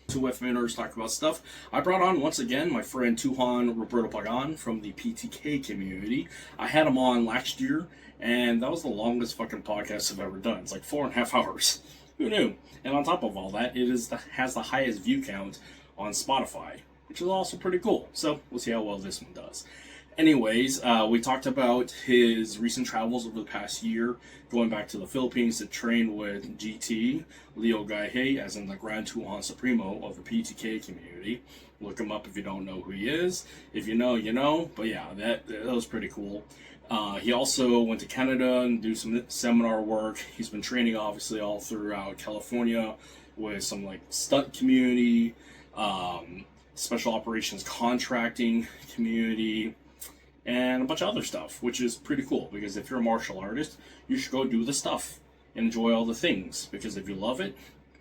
To FMA-Nerds talk about stuff. I brought on once again my friend Tuhon Roberto Pagan from the PTK community. I had him on last year, and that was the longest fucking podcast I've ever done. It's like 4.5 hours. Who knew? And on top of all that, has the highest view count on Spotify, which is also pretty cool. So we'll see how well this one does. Anyways, we talked about his recent travels over the past year, going back to the Philippines to train with GT, Leo Gaihe, as in the Grand Tuhon Supremo of the PTK community. Look him up if you don't know who he is. If you know, you know. But yeah, that was pretty cool. He also went to Canada and do some seminar work. He's been training, obviously, all throughout California with some like stunt community, special operations contracting community, and a bunch of other stuff, which is pretty cool, because if you're a martial artist, you should go do the stuff and enjoy all the things, because if you love it,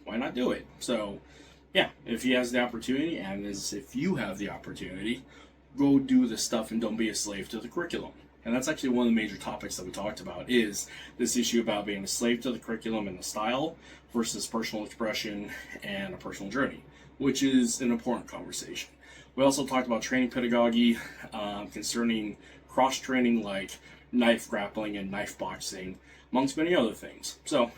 why not do it? So yeah, if he has the opportunity, and if you have the opportunity, go do the stuff and don't be a slave to the curriculum. And that's actually one of the major topics that we talked about, is this issue about being a slave to the curriculum and the style versus personal expression and a personal journey, which is an important conversation. We also talked about training pedagogy concerning cross-training like knife grappling and knife boxing, amongst many other things. So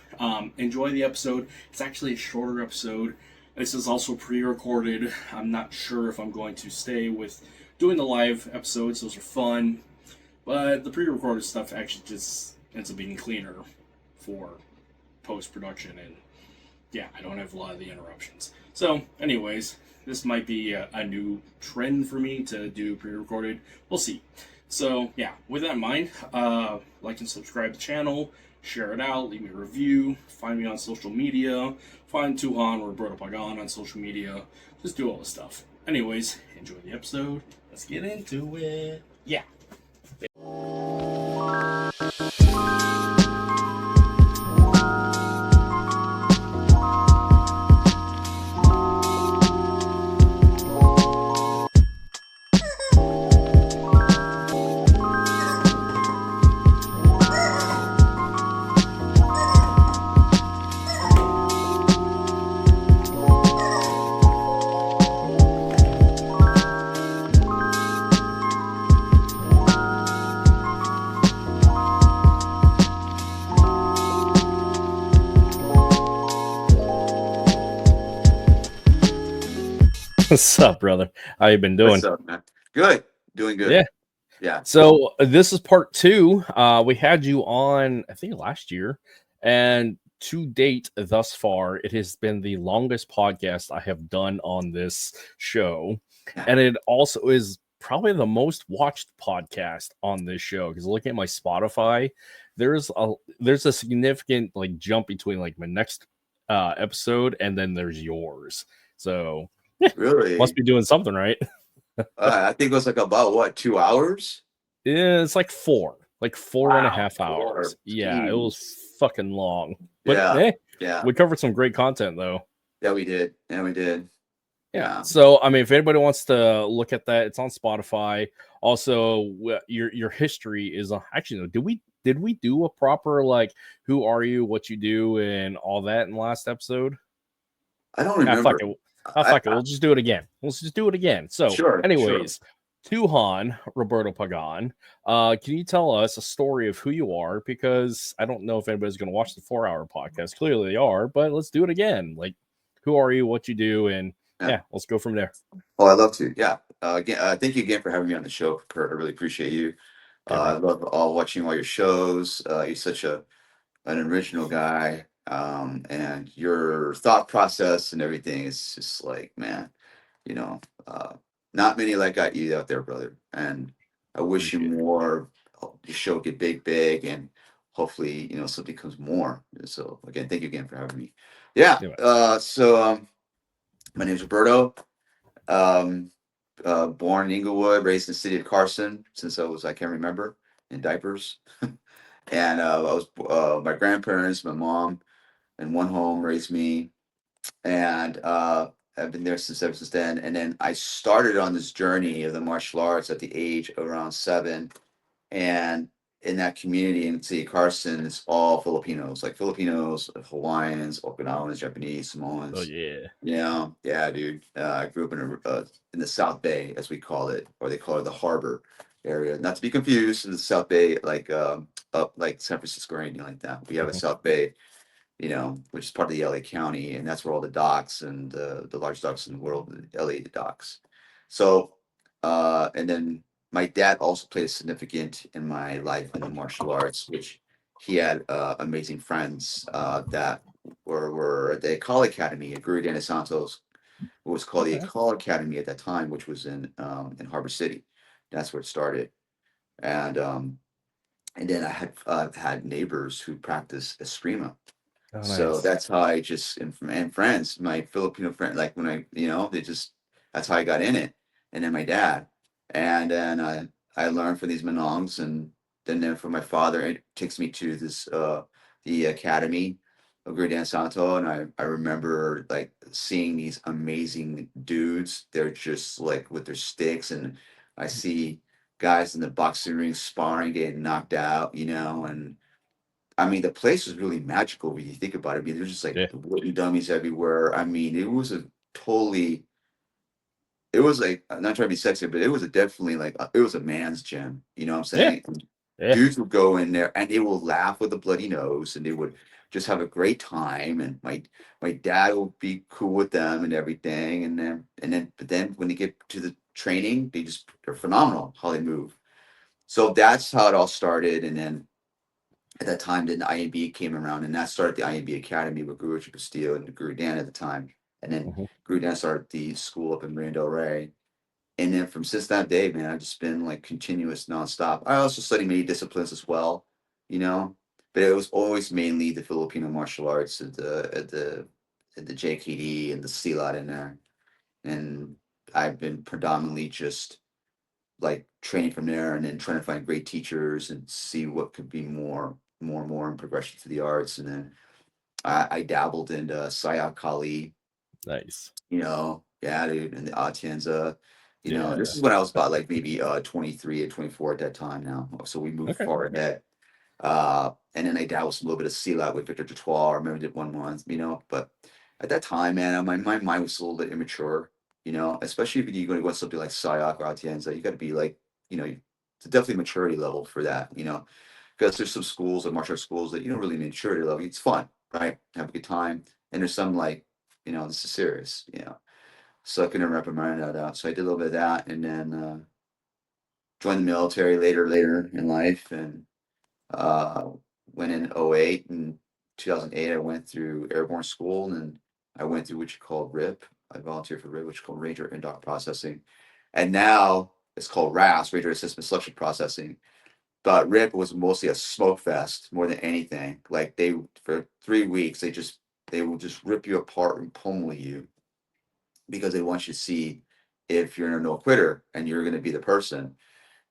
enjoy the episode. It's actually a shorter episode. This is also pre-recorded. I'm not sure if I'm going to stay with doing the live episodes. Those are fun. But the pre-recorded stuff actually just ends up being cleaner for post-production. And yeah, I don't have a lot of the interruptions. So anyways, this might be a new trend for me to do pre-recorded. We'll see. So yeah, with that in mind, like and subscribe to the channel, share it out, leave me a review, find me on social media, find Tuhon Roberto Pagan on social media, just do all this stuff. Anyways, enjoy the episode. Let's get into it. Yeah. What's up, brother? How you been doing? What's up, man? Good. Doing good. Yeah. Yeah. So this is part 2. We had you on, I think, last year. And to date, thus far, it has been the longest podcast I have done on this show. Yeah. And it also is probably the most watched podcast on this show. Because looking at my Spotify, there's a significant like jump between like my next episode and then there's yours. So Really? must be doing something right. I think it was like about what, 2 hours? Yeah, it's like 4 Wow, and a half 4. hours. Yeah, it Jeez. was fucking long. But Yeah. yeah, we covered some great content though. Yeah, we did. Yeah. So I mean, if anybody wants to look at that, it's on Spotify. Also, your history is actually no. Did we do a proper like who are you, what you do, and all that in the last episode? I don't remember. Fuck it. We'll just do it again. So, Sure. Tuhon Roberto Pagan, can you tell us a story of who you are? Because I don't know if anybody's going to watch the 4-hour podcast. Clearly they are, but let's do it again. Like, who are you, what you do, and yeah let's go from there. Oh, I'd love to. Yeah. Again, thank you again for having me on the show, Kurt. I really appreciate you. I love watching all your shows. You're such an original guy. And your thought process and everything is just like, man, not many like you out there, brother. And I wish you more. Your show get big, and hopefully, something comes more. So again, thank you again for having me. Yeah. So my name's Roberto. Born in Inglewood, raised in the city of Carson since I can't remember, in diapers. And I was my grandparents, my mom, in one home raised me, and I've been there ever since then. And then I started on this journey of the martial arts at the age of around 7, and in that community in city Carson, it's all Filipinos, like Filipinos, Hawaiians, Okinawans, Japanese, Oh Samoans. yeah. Yeah, yeah, dude. I grew up in the South Bay, as we call it, or they call it the harbor area. Not to be confused in the South Bay, like up like San Francisco or anything like that. We have a Mhm. South Bay, which is part of the LA County, and that's where all the docks and the largest docks in the world, the LA docks. So, and then my dad also played a significant in my life in the martial arts, which he had amazing friends that were at the Kali Academy at Guru Dana Santos, what was called the Okay. Kali Academy at that time, which was in Harbor City. That's where it started, and um, and then I had neighbors who practiced Eskrima, Oh so nice. that's how I just and friends, my Filipino friend, like when they just that's how I got in it. And then my dad, and then I learned from these Manongs, and then from my father, it takes me to this the academy of Guru Santo, and I remember like seeing these amazing dudes. They're just like with their sticks, and I see guys in the boxing ring sparring, getting knocked out, and I mean, the place was really magical when you think about it. I mean, there's just like Yeah. wooden dummies everywhere. I mean, totally, it was like, I'm not trying to be sexy, but it was definitely like, it was a man's gym. You know what I'm Yeah. saying? And Yeah. dudes would go in there and they will laugh with a bloody nose and they would just have a great time. And my dad would be cool with them and everything. But then when they get to the training, they're phenomenal how they move. So that's how it all started. And then at that time, then the IAB came around, and that started the IAB Academy with Guru Castillo and Guru Dan at the time. And then Mhm. Guru Dan started the school up in Marina Del Rey. And then from since that day, man, I've just been like continuous nonstop. I also studied many disciplines as well, you know, but it was always mainly the Filipino martial arts at the JKD and the Silat in there. And I've been predominantly just like training from there and then trying to find great teachers and see what could be more in progression to the arts. And then I dabbled in Kali, Nice. yeah, dude, and the Atienza. This Yeah. is when I was about like maybe 23 or 24 at that time now. So we moved Okay. far ahead. And then I dabbled a little bit of Silat with Victor Dutoit. I remember did 1 month, but at that time, man, my mind was a little bit immature, especially if you're going to go something like Sayak or Atienza, you got to be like, it's definitely maturity level for that, because there's some schools like martial arts schools that you don't really need maturity level. It's fun, right? Have a good time. And there's some like, this is serious, So I couldn't wrap my mind out. So I did a little bit of that and then joined the military later in life and uh, went in '08 and 2008. I went through airborne school and I went through what you call RIP. I volunteered for RIP, which is called Ranger Indoc Processing. And now it's called RAS, Ranger Assessment Selection Processing. But RIP was mostly a smoke fest more than anything. Like for 3 weeks, they will just rip you apart and pummel you because they want you to see if you're a no quitter and you're going to be the person.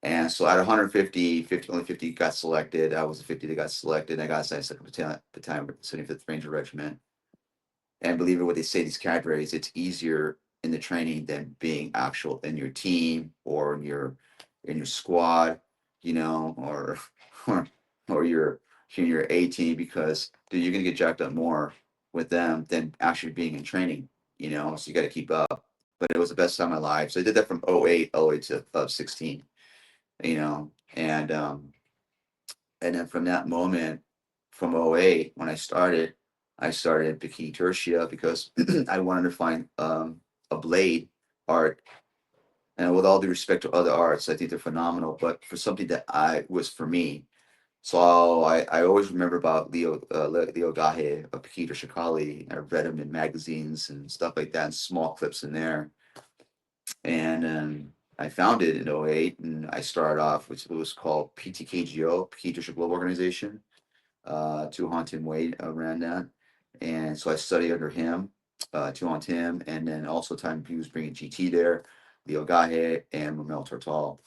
And so out of 150, only 50 got selected. I was the 50 that got selected. I got assigned second battalion, 75th Ranger Regiment. And believe it what they say, these cadres, it's easier in the training than being actual in your team or in your squad, or or or your A team because dude, you're gonna get jacked up more with them than actually being in training, So you got to keep up. But it was the best time of my life. So I did that from '08 all the way to 16, and then from that moment, from '08 when I started Pekiti-Tirsia because I wanted to find a blade art. And with all due respect to other arts, I think they're phenomenal, but for something that I was for me. So I always remember about Leo Gahe of Pekiti-Tirsia. I read him in magazines and stuff like that, and small clips in there. And I found it in '08, and I started off with what was called PTKGO, Pekiti-Tirsia Global Organization. Tuhon Tim Wade ran that. And so I studied under him, Tuhon Tim, and then also time he was bringing GT there, Leo Gahe, and Ramel Tortal.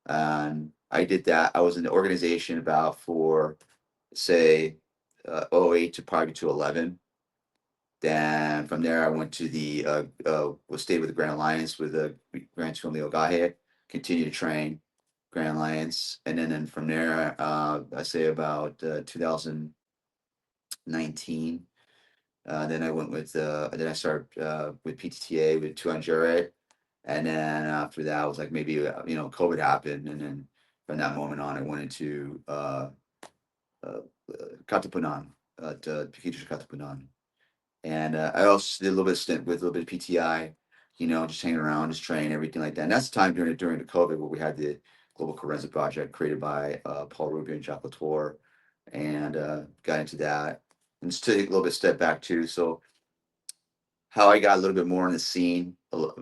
And I did that. I was in the organization about for, say, '08 to probably to 11. Then from there, I went to stayed with the Grand Alliance with Grand Tour Leo Gahe, continued to train, Grand Alliance, and then from there, I say about 2019. Then I went with then I started with PTTA with Tuhon Roberto, and then after that was like maybe COVID happened, and then from that moment on I went into uh, Katapunan at Pekiti-Tirsia. And I also did a little bit of stint with a little bit of PTI, just hanging around, just training, everything like that. And that's the time during the COVID where we had the Global Forensic Project created by Paul Rubio and Jacques Latour, and got into that. And just take a little bit step back too. So how I got a little bit more in the scene was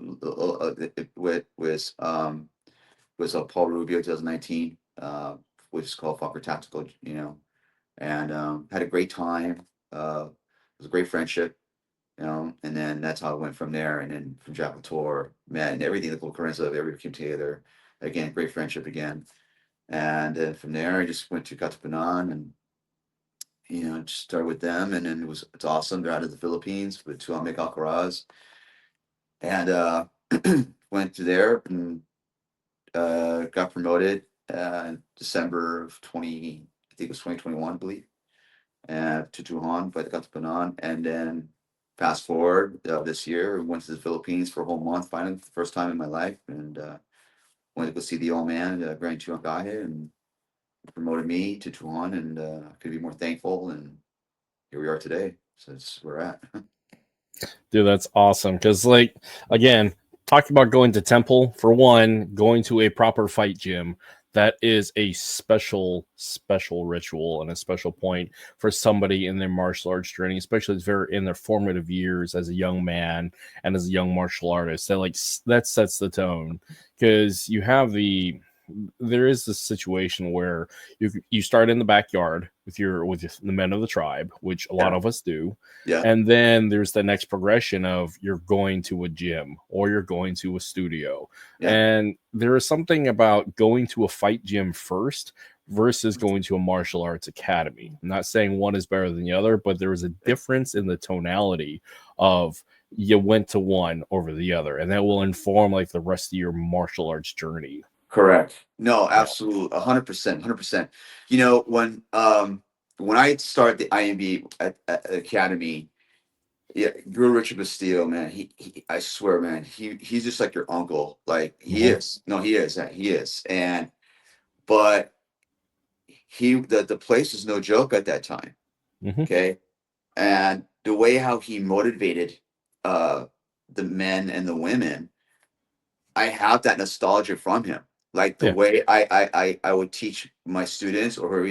Paul Rubio 2019, which is called Fucker Tactical, and had a great time. It was a great friendship, and then that's how it went from there. And then from Jacques Tour, man, and everything, the whole currents of everything came together. Again, great friendship again. And then from there, I just went to Katapunan and, just started with them. And then it's awesome. They're out of the Philippines with Tuan Alcaraz. And went to there and got promoted in December of 20, I think it was 2021, I believe, to Tuhon, but got to Banan. And then fast forward this year, went to the Philippines for a whole month, finally, the first time in my life, and went to go see the old man, Grand Tuhon Gahe, and promoted me to Tuhon, and could be more thankful. And here we are today. So that's where we're at. Dude, that's awesome. Because, like, again, talking about going to temple, for one, going to a proper fight gym, that is a special ritual and a special point for somebody in their martial arts journey, especially if they're in their formative years as a young man and as a young martial artist. That sets the tone, because there is this situation where you start in the backyard with the men of the tribe, which a lot of us do. Yeah. And then there's the next progression of you're going to a gym or you're going to a studio. Yeah. And there is something about going to a fight gym first versus going to a martial arts academy. I'm not saying one is better than the other, but there is a difference in the tonality of you went to one over the other, and that will inform like the rest of your martial arts journey. Correct. No, absolutely, 100%, 100%. When I started the IMB at the academy, yeah, Guru Richard Castillo, man, he I swear, man, he's just like your uncle. Like he is. No, he is. But the place is no joke at that time. Okay. And the way how he motivated the men and the women, I have that nostalgia from him. Like the way I would teach my students, or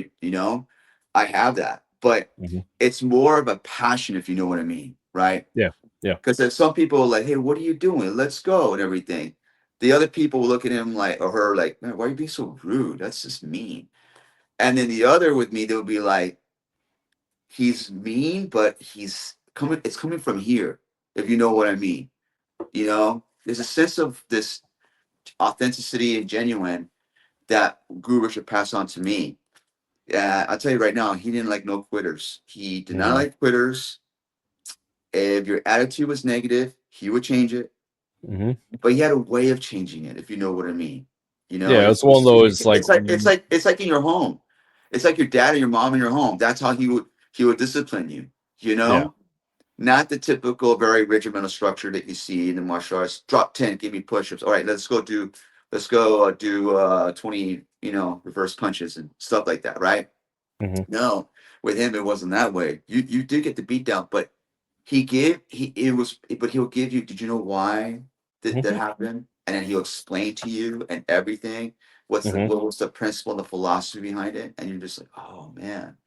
I have that. But it's more of a passion, if you know what I mean, right? Yeah. Because there's some people like, hey, what are you doing? Let's go and everything. The other people look at him like, or her like, man, why are you being so rude? That's just mean. And then the other with me, they'll be like, he's mean, but it's coming from here, if you know what I mean. There's a sense of this authenticity and genuine that Guru Richard passed on to me. I'll tell you right now, he didn't like no quitters. He did not like quitters. If your attitude was negative, he would change it. But he had a way of changing it, if you know what I mean. Yeah, it's one of those like it's like in your home. It's like your dad or your mom in your home. That's how he would discipline you. Not the typical very regimental structure that you see in the martial arts. Drop 10, give me push-ups. All right, let's go do 20 reverse punches and stuff like that, right? No, with him it wasn't that way. You did get the beat down, but he'll give you, did you know why that happened? And then he'll explain to you and everything. What's the principle and the philosophy behind it? And you're just like, oh man.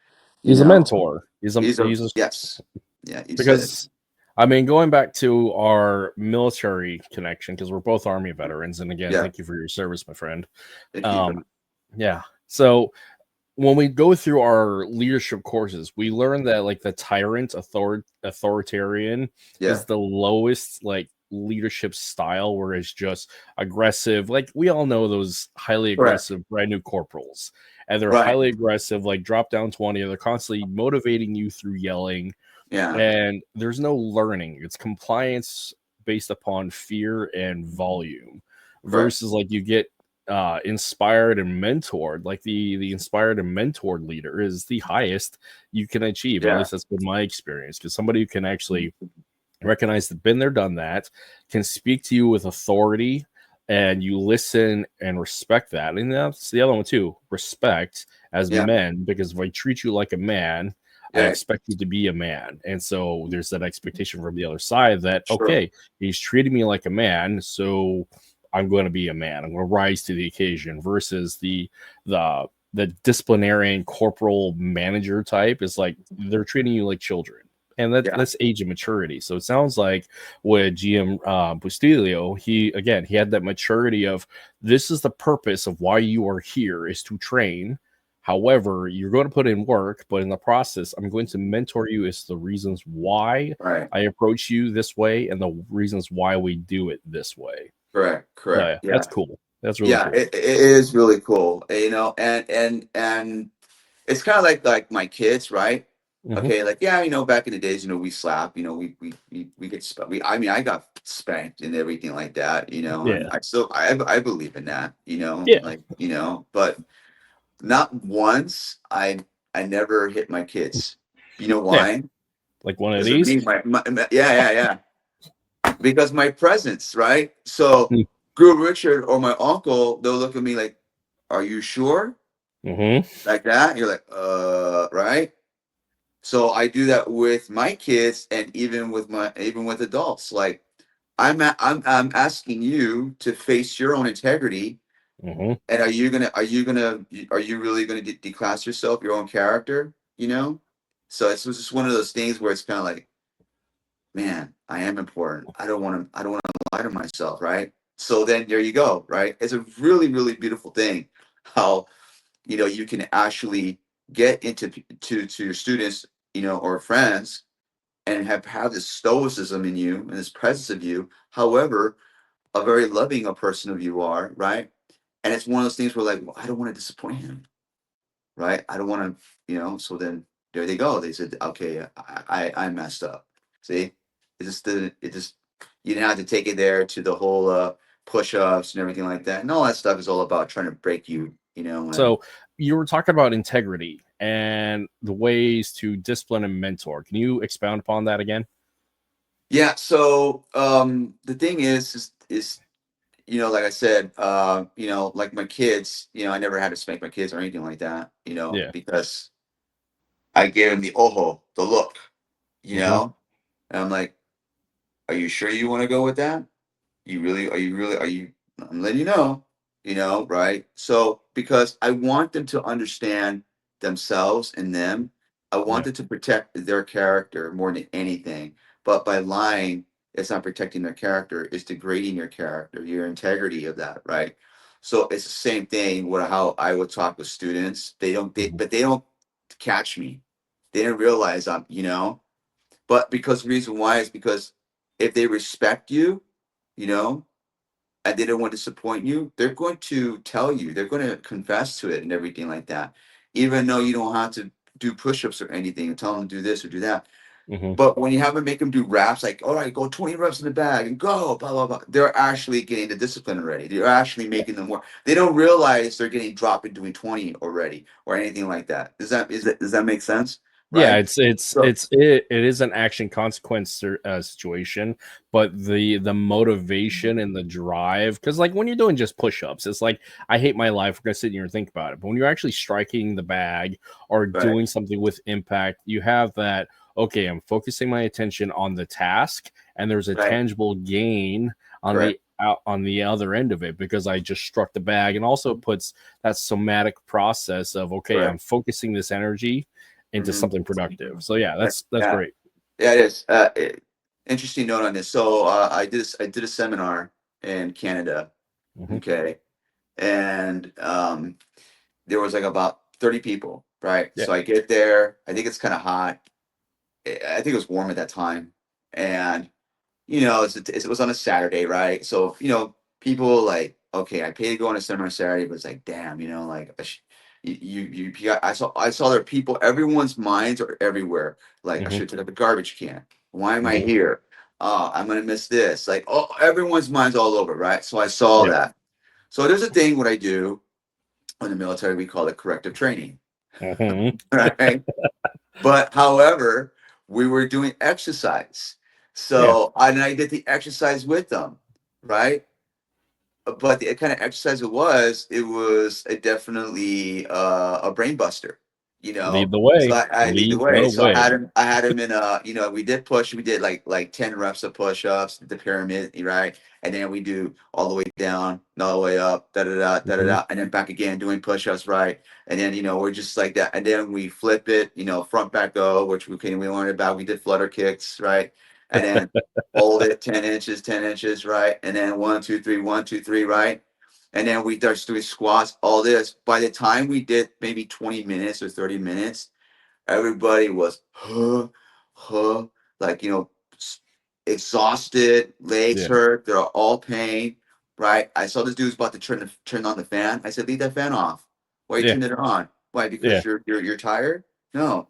He's a mentor. Yes. Yeah, because I mean, going back to our military connection, because we're both Army veterans, and again, thank you for your service, my friend. Yeah. So when we go through our leadership courses, we learn that like the tyrant authoritarian is the lowest like leadership style, where it's just aggressive. Like we all know those highly aggressive brand new corporals, and they're highly aggressive, like drop down 20. They're constantly motivating you through yelling. Yeah. And there's no learning. It's compliance based upon fear and volume versus like you get inspired and mentored, like the inspired and mentored leader is the highest you can achieve. At least that's been my experience, because somebody who can actually recognize that been there, done that, can speak to you with authority, and you listen and respect that. And that's the other one too, respect as men, because if I treat you like a man, I expect you to be a man. And so there's that expectation from the other side that, okay, he's treating me like a man, so I'm going to be a man. I'm going to rise to the occasion, versus the disciplinarian corporal manager type is like, they're treating you like children. And that's age and maturity. So it sounds like with GM Bustilio, he had that maturity of, this is the purpose of why you are here, is to train. However, you're going to put in work, but in the process, I'm going to mentor you as the reasons why I approach you this way, and the reasons why we do it this way. Correct. Yeah, that's cool. That's really cool. It is really cool. You know, and it's kind of like my kids, right? Okay, like, you know, back in the days, you know, we slap, you know, we get I got spanked and everything like that, you know, and I believe in that, you know, like, you know, but not once I never hit my kids. You know why? Like one of these? Because my presence, right? So Guru Richard or my uncle, they'll look at me like, "Are you sure?" Like that. You're like, right? So I do that with my kids, and even with adults. Like, I'm asking you to face your own integrity. And are you really gonna declass yourself, your own character? You know? So it's just one of those things where it's kind of like, man, I am important. I don't want to lie to myself, right? So then there you go, right? It's a really, really beautiful thing how, you know, you can actually get into to your students, you know, or friends, and have this stoicism in you and this presence of you. However, a very loving a person of you are, right? And it's one of those things where, like, well, I don't want to disappoint him, right? I don't want to, you know. So then there they go. They said, okay, I messed up. See, it just you didn't have to take it there to the whole push-ups and everything like that. And all that stuff is all about trying to break you, you know. So you were talking about integrity and the ways to discipline and mentor. Can you expound upon that again? Yeah. So the thing is you know, like I said, you know, like my kids, you know, I never had to spank my kids or anything like that, you know, because I gave them the the look, you know, and I'm like, are you sure you want to go with that? Are you, I'm letting you know, right? So, because I want them to understand themselves and them, I want them to protect their character more than anything. But by lying, it's not protecting their character, it's degrading your character, your integrity of that, right? So it's the same thing with how I would talk with students. But they don't catch me. They didn't realize I'm, you know, but because the reason why is because if they respect you, you know, and they don't want to disappoint you, they're going to tell you, they're going to confess to it and everything like that. Even though you don't have to do push-ups or anything and tell them to do this or do that. But when you have them make them do reps, like, all right, go 20 reps in the bag and go, blah, blah, blah. They're actually getting the discipline already. They're actually making them work. They don't realize they're getting dropped and doing 20 already or anything like that. Does that make sense? Right? Yeah, it is an action consequence situation, but the motivation and the drive, because like when you're doing just push-ups, it's like, I hate my life, we're gonna sit here and think about it. But when you're actually striking the bag or doing something with impact, you have that, okay, I'm focusing my attention on the task, and there's a tangible gain on on the other end of it, because I just struck the bag, and also puts that somatic process of, okay, I'm focusing this energy into something productive. So yeah, that's great. Yeah, it is. Interesting note on this. So I did a seminar in Canada. Okay. And there was like about 30 people, right? So I get there. I think it's kind of hot. I think it was warm at that time. And you know, it was on a Saturday, right? So, you know, people like, okay, I paid to go on a seminar Saturday, but it's like, damn, you know, like I saw there are people, everyone's minds are everywhere. Like, I should take up a garbage can. Why am I here? I'm gonna miss this. Like, oh, everyone's mind's all over, right? So I saw that. So there's a thing what I do in the military, we call it corrective training. Right? But however, we were doing exercise. So I did the exercise with them, right? But the kind of exercise it was definitely a brain buster, Lead the So way. I lead the Lead way. the So way. I had him in we did like 10 reps of push-ups, the pyramid, right? And then we do all the way down, all the way up, da da da da da da, and then back again doing push-ups, right? And then we're just like that. And then we flip it, front back go, which we learned about. We did flutter kicks, right? And then hold it 10 inches, 10 inches, right? And then 1, 2, 3, 1, 2, 3, right? And then we start doing squats, all this. By the time we did maybe 20 minutes or 30 minutes, everybody was, like, exhausted, legs hurt, they're all pain, right? I saw this dude's about to turn on the fan. I said, leave that fan off. Why are you turning it on? Why? Because you're tired? No.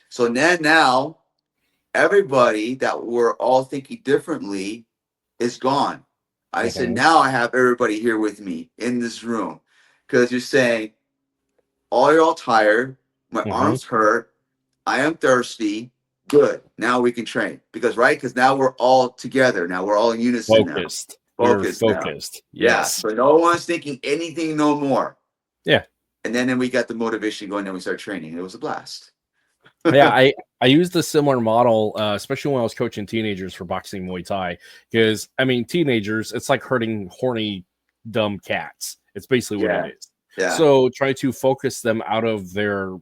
So then now everybody that were all thinking differently is gone. I said, now I have everybody here with me in this room because you're saying, you're all tired. My arms hurt. I am thirsty. Good. Now we can train because now we're all together. Now we're all in unison now. We're Focused now. focused. Yeah. Yes. So no one's thinking anything no more. Yeah. And then we got the motivation going and we start training. It was a blast. Yeah, I used a similar model, especially when I was coaching teenagers for boxing Muay Thai, because I mean, teenagers, it's like herding horny, dumb cats. It's basically what it is. Yeah. So try to focus them out of their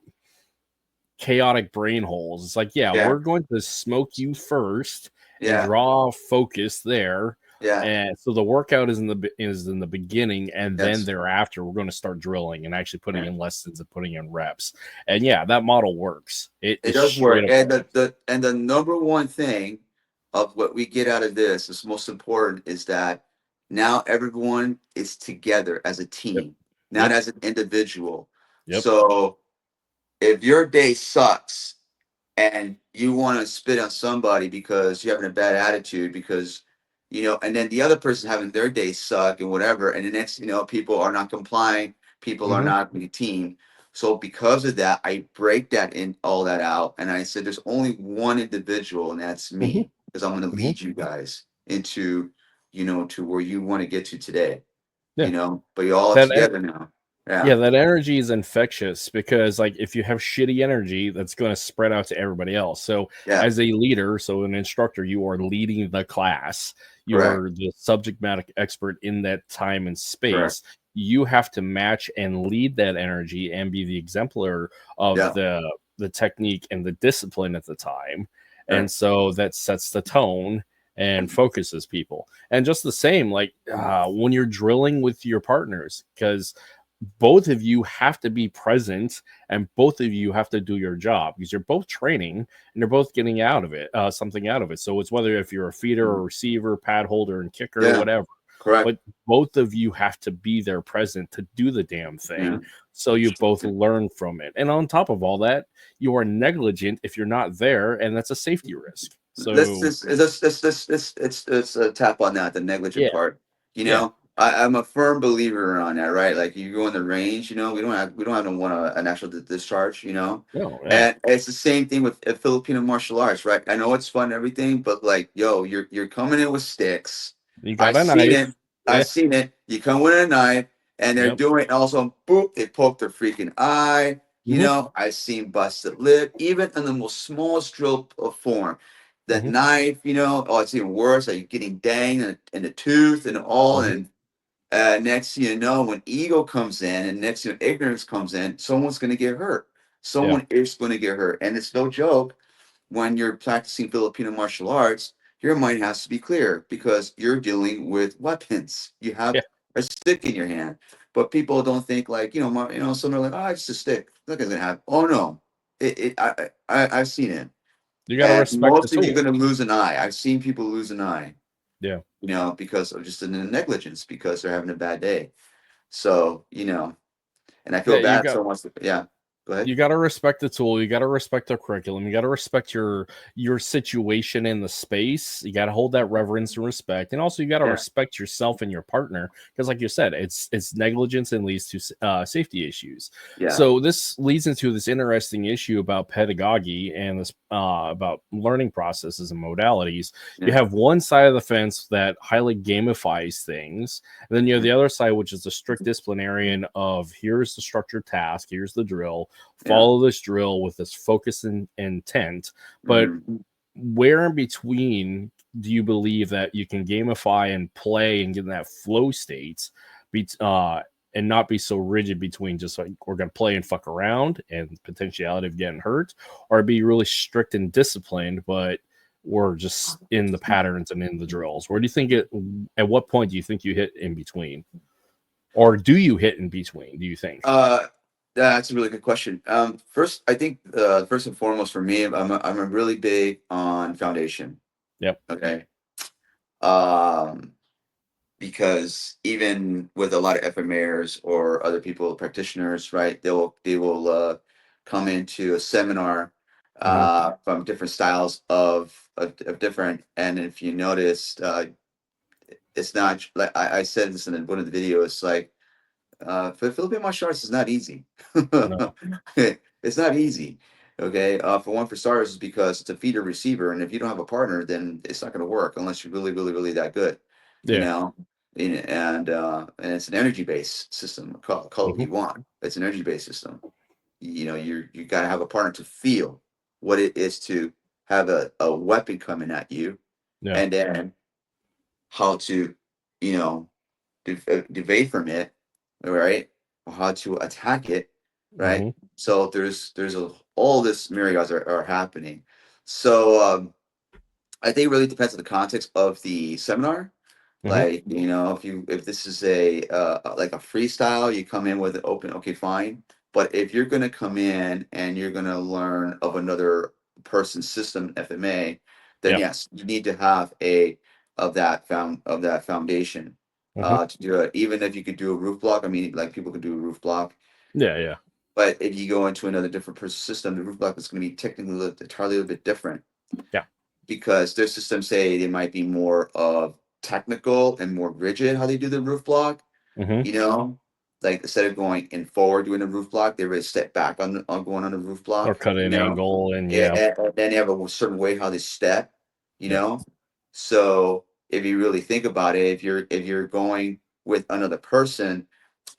chaotic brain holes. It's like, we're going to smoke you first and draw focus there. Yeah. And so the workout is in the beginning, and then thereafter we're going to start drilling and actually putting in lessons and putting in reps. And that model works. It does work. And the number one thing of what we get out of this is most important is that now everyone is together as a team, not as an individual. So if your day sucks and you want to spit on somebody because you're having a bad attitude because and then the other person having their day suck and whatever, and the next people are not complying, people are not the team. So because of that, I break that in all that out, and I said there's only one individual, and that's me, because I'm going to lead you guys into to where you want to get to today. But you're all together now. Yeah, that energy is infectious because, like, if you have shitty energy, that's going to spread out to everybody else. So, as a leader, so an instructor, you are leading the class. You are the subject matter expert in that time and space. You have to match and lead that energy and be the exemplar of the technique and the discipline at the time. And so that sets the tone and focuses people. And just the same, like when you're drilling with your partners, because both of you have to be present and both of you have to do your job because you're both training and you're both getting out of it, something out of it. So it's whether if you're a feeder or receiver, pad holder and kicker or whatever. Correct. But both of you have to be there present to do the damn thing. So you both learn from it. And on top of all that, you are negligent if you're not there, and that's a safety risk. So let's tap on that, the negligent part. I'm a firm believer on that, right? Like you go in the range, we don't have an actual discharge, and it's the same thing with Filipino martial arts, right? I know it's fun and everything, but like, you're coming in with sticks. You got a knife. I've seen it. You come with a knife, and they're doing also. Boop! They poke their freaking eye. I've seen busted lip, even in the most smallest drill form. That knife, it's even worse. Like you're getting dang in the tooth and all, and next thing you know, when ego comes in, and next thing ignorance comes in, someone's going to get hurt. Someone is going to get hurt, and it's no joke. When you're practicing Filipino martial arts, your mind has to be clear because you're dealing with weapons. You have a stick in your hand, but people don't think like some are like, oh, it's just a stick. Nothing's gonna happen. Oh no, I've seen it. You gotta respect most of you're gonna lose an eye. I've seen people lose an eye. Yeah, because of just negligence because they're having a bad day. So and I feel bad so much. Yeah. Go ahead. You got to respect the tool. You got to respect the curriculum. You got to respect your situation in the space. You got to hold that reverence and respect, and also you got to respect yourself and your partner, because, like you said, it's negligence and leads to safety issues. Yeah. So this leads into this interesting issue about pedagogy and this about learning processes and modalities. Yeah. You have one side of the fence that highly gamifies things, and then you have the other side, which is the strict disciplinarian of here's the structured task, here's the drill. Follow this drill with this focus and intent. But where in between do you believe that you can gamify and play and get in that flow state, and not be so rigid between just like we're going to play and fuck around and potentiality of getting hurt, or be really strict and disciplined, but we're just in the patterns and in the drills? Where do you think at what point do you think you hit in between? Or do you hit in between, do you think? That's a really good question. First, I think first and foremost for me, I'm a really big on foundation. Yep. Okay. Because even with a lot of FMAs or other people, practitioners, right, they will come into a seminar from different styles of different. And if you noticed, it's not like I said this in one of the videos, like for Philippine martial arts, it's not easy. No. It's not easy. Okay. For starters, is because it's a feeder receiver, and if you don't have a partner, then it's not going to work unless you're really, really, really that good. Yeah. You know, and it's an energy based system. Call it what you want. It's an energy based system. You know, you got to have a partner to feel what it is to have a weapon coming at you, and then how to, you know, evade from it, right? Or how to attack it, right? So there's all this myriads are happening. So I think it really depends on the context of the seminar. Like, you know, if this is a like a freestyle, you come in with an open, okay, fine. But if you're gonna come in and you're gonna learn of another person's system, FMA, then yes, you need to have that foundation to do it. Even if you could do a roof block, I mean, like people could do a roof block. Yeah. But if you go into another different person's system, the roof block is going to be technically entirely a little bit different. Yeah. Because their systems say they might be more of technical and more rigid how they do the roof block. You know, like instead of going in forward doing a roof block, they really step back on going on a roof block. Or cut an angle, and and then they have a certain way how they step. You know, so if you really think about it, if you're going with another person,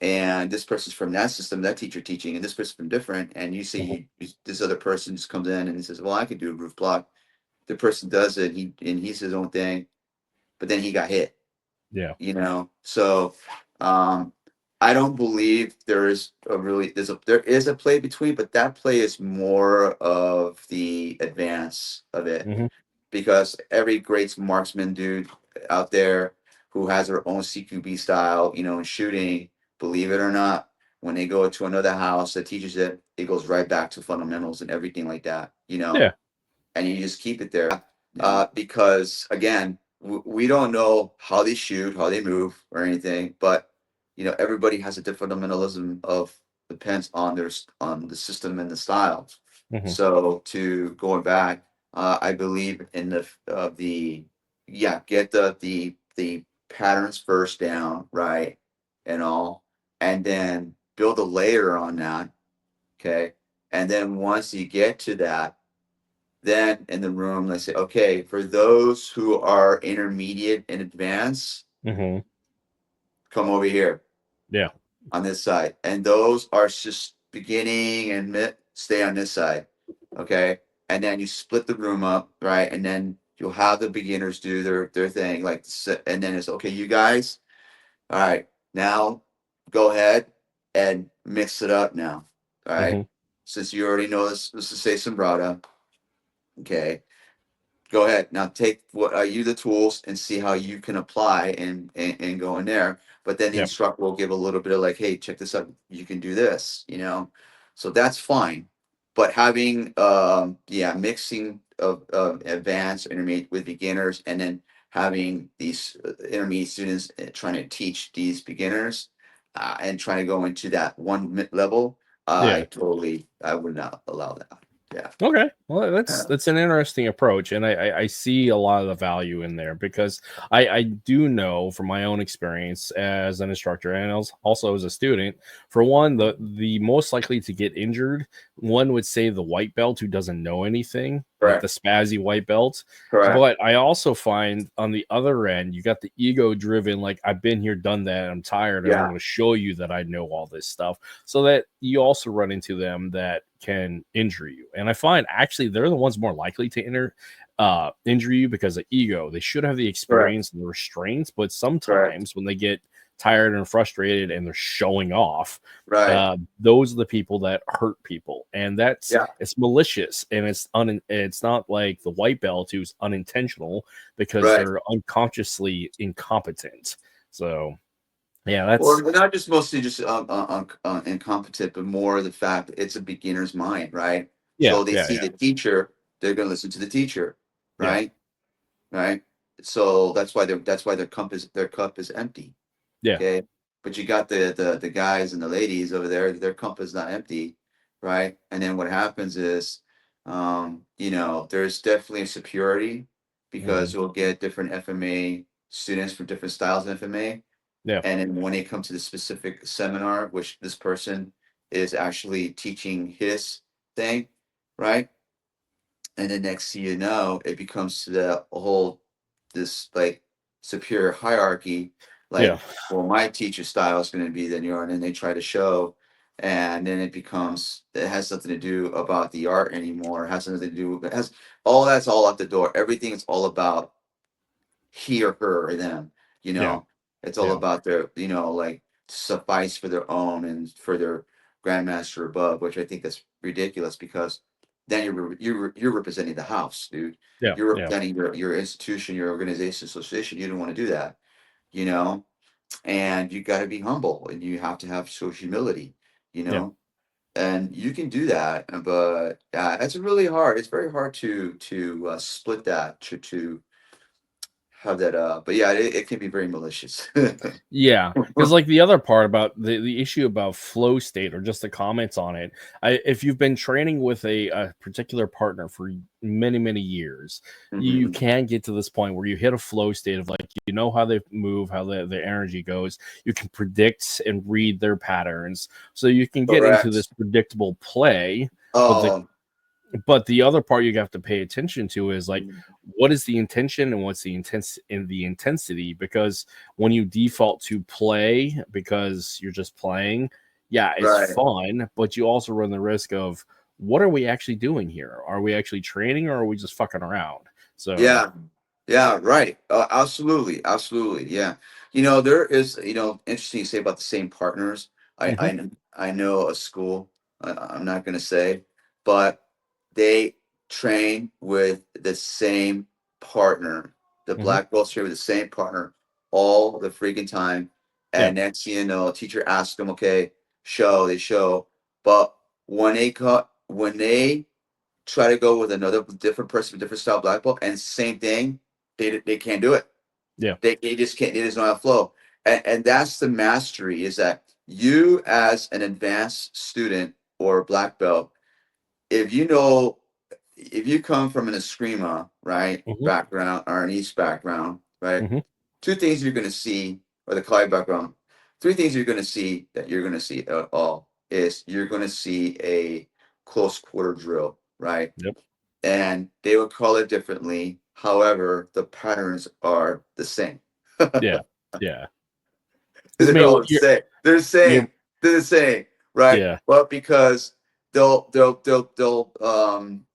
and this person's from that system, that teacher teaching, and this person's from different, and you see this other person just comes in and he says, "Well, I could do a roof block." The person does it, he's his own thing, but then he got hit. Yeah. You know, so I don't believe there is there is a play between, but that play is more of the advance of it, because every great marksman dude out there who has their own CQB style, you know, in shooting, believe it or not, when they go to another house that teaches it, it goes right back to fundamentals and everything like that, you know. And you just keep it there, because again, we don't know how they shoot, how they move, or anything, but you know, everybody has a different fundamentalism of depends on on the system and the style. So to going back, I believe in get the patterns first down, right, and all, and then build a layer on that. Okay, and then once you get to that, then in the room, they say, okay, for those who are intermediate and advanced, come over here. Yeah. On this side. And those are just beginning and stay on this side. Okay. And then you split the room up, right? And then you'll have the beginners do their thing. Like, and then it's okay, you guys. All right. Now go ahead and mix it up now. All right. Since you already know this, let's just say sombrata. Okay, go ahead now, take what you the tools and see how you can apply and go in there. But then the instructor will give a little bit of like, hey, check this out, you can do this, you know. So that's fine. But having mixing of advanced intermediate with beginners, and then having these intermediate students trying to teach these beginners and trying to go into that one level, I would not allow that. Yeah. Okay. Well, that's an interesting approach, and I see a lot of the value in there because I do know from my own experience as an instructor and also as a student, for one, the most likely to get injured, one would say the white belt who doesn't know anything, like the spazzy white belt. Correct. But I also find on the other end, you got the ego driven, like I've been here, done that, I'm tired, and I'm going to show you that I know all this stuff, so that you also run into them that can injure you. And I find actually they're the ones more likely to injure you because of ego. They should have the experience and the restraints, but sometimes when they get tired and frustrated and they're showing off, those are the people that hurt people. And that's it's malicious, and it's not like the white belt who's unintentional because they're unconsciously incompetent. So yeah, that's not just mostly just incompetent, but more the fact that it's a beginner's mind, right? Yeah. So they see the teacher, they're going to listen to the teacher, right? Right. So that's why their cup is empty. Yeah. Okay. But you got the guys and the ladies over there, their cup is not empty, right? And then what happens is, there's definitely a superiority because you'll get different FMA students from different styles of FMA. Yeah. And then when they come to the specific seminar, which this person is actually teaching his thing, right? And then next thing you know, it becomes to the whole this like superior hierarchy. Like, well, my teacher style is going to be than yours, and then they try to show, and then it has something to do about the art anymore. It has nothing to do. It has all that's all out the door. Everything is all about he or her or them. It's all about their, like suffice for their own and for their grandmaster above, which I think is ridiculous because then you're representing the house, dude. You're representing your institution, your organization, association. You don't want to do that, and you got to be humble and you have to have social humility, and you can do that. But it's really hard. It's very hard to split that to have that but yeah, it can be very malicious. Yeah, because like the other part about the issue about flow state or just the comments on it, if you've been training with a particular partner for many years, you can get to this point where you hit a flow state of like how they move, how their energy goes. You can predict and read their patterns, so you can get into this predictable play. But the other part you have to pay attention to is like, what is the intention and what's the intensity? Because when you default to play because you're just playing, it's fun, but you also run the risk of what are we actually doing here? Are we actually training or are we just fucking around? So right. Absolutely. Yeah. There is, interesting to say about the same partners. I know a school, I'm not going to say, but they train with the same partner. The black belts train with the same partner all the freaking time. And next thing you know, teacher asks them, okay, they show. But when they try to go with another different person, different style black belt, and same thing, they can't do it. Yeah. They just can't, they just don't have flow. And that's the mastery, is that you as an advanced student or black belt, if you come from an Eskrima, right, background or an East background, right, two things you're going to see, or the Kali background, three things you're going to see that you're going to see at all is you're going to see a close quarter drill, right? Yep. And they will call it differently. However, the patterns are the same. Yeah. They're the same, right? Yeah. But because they'll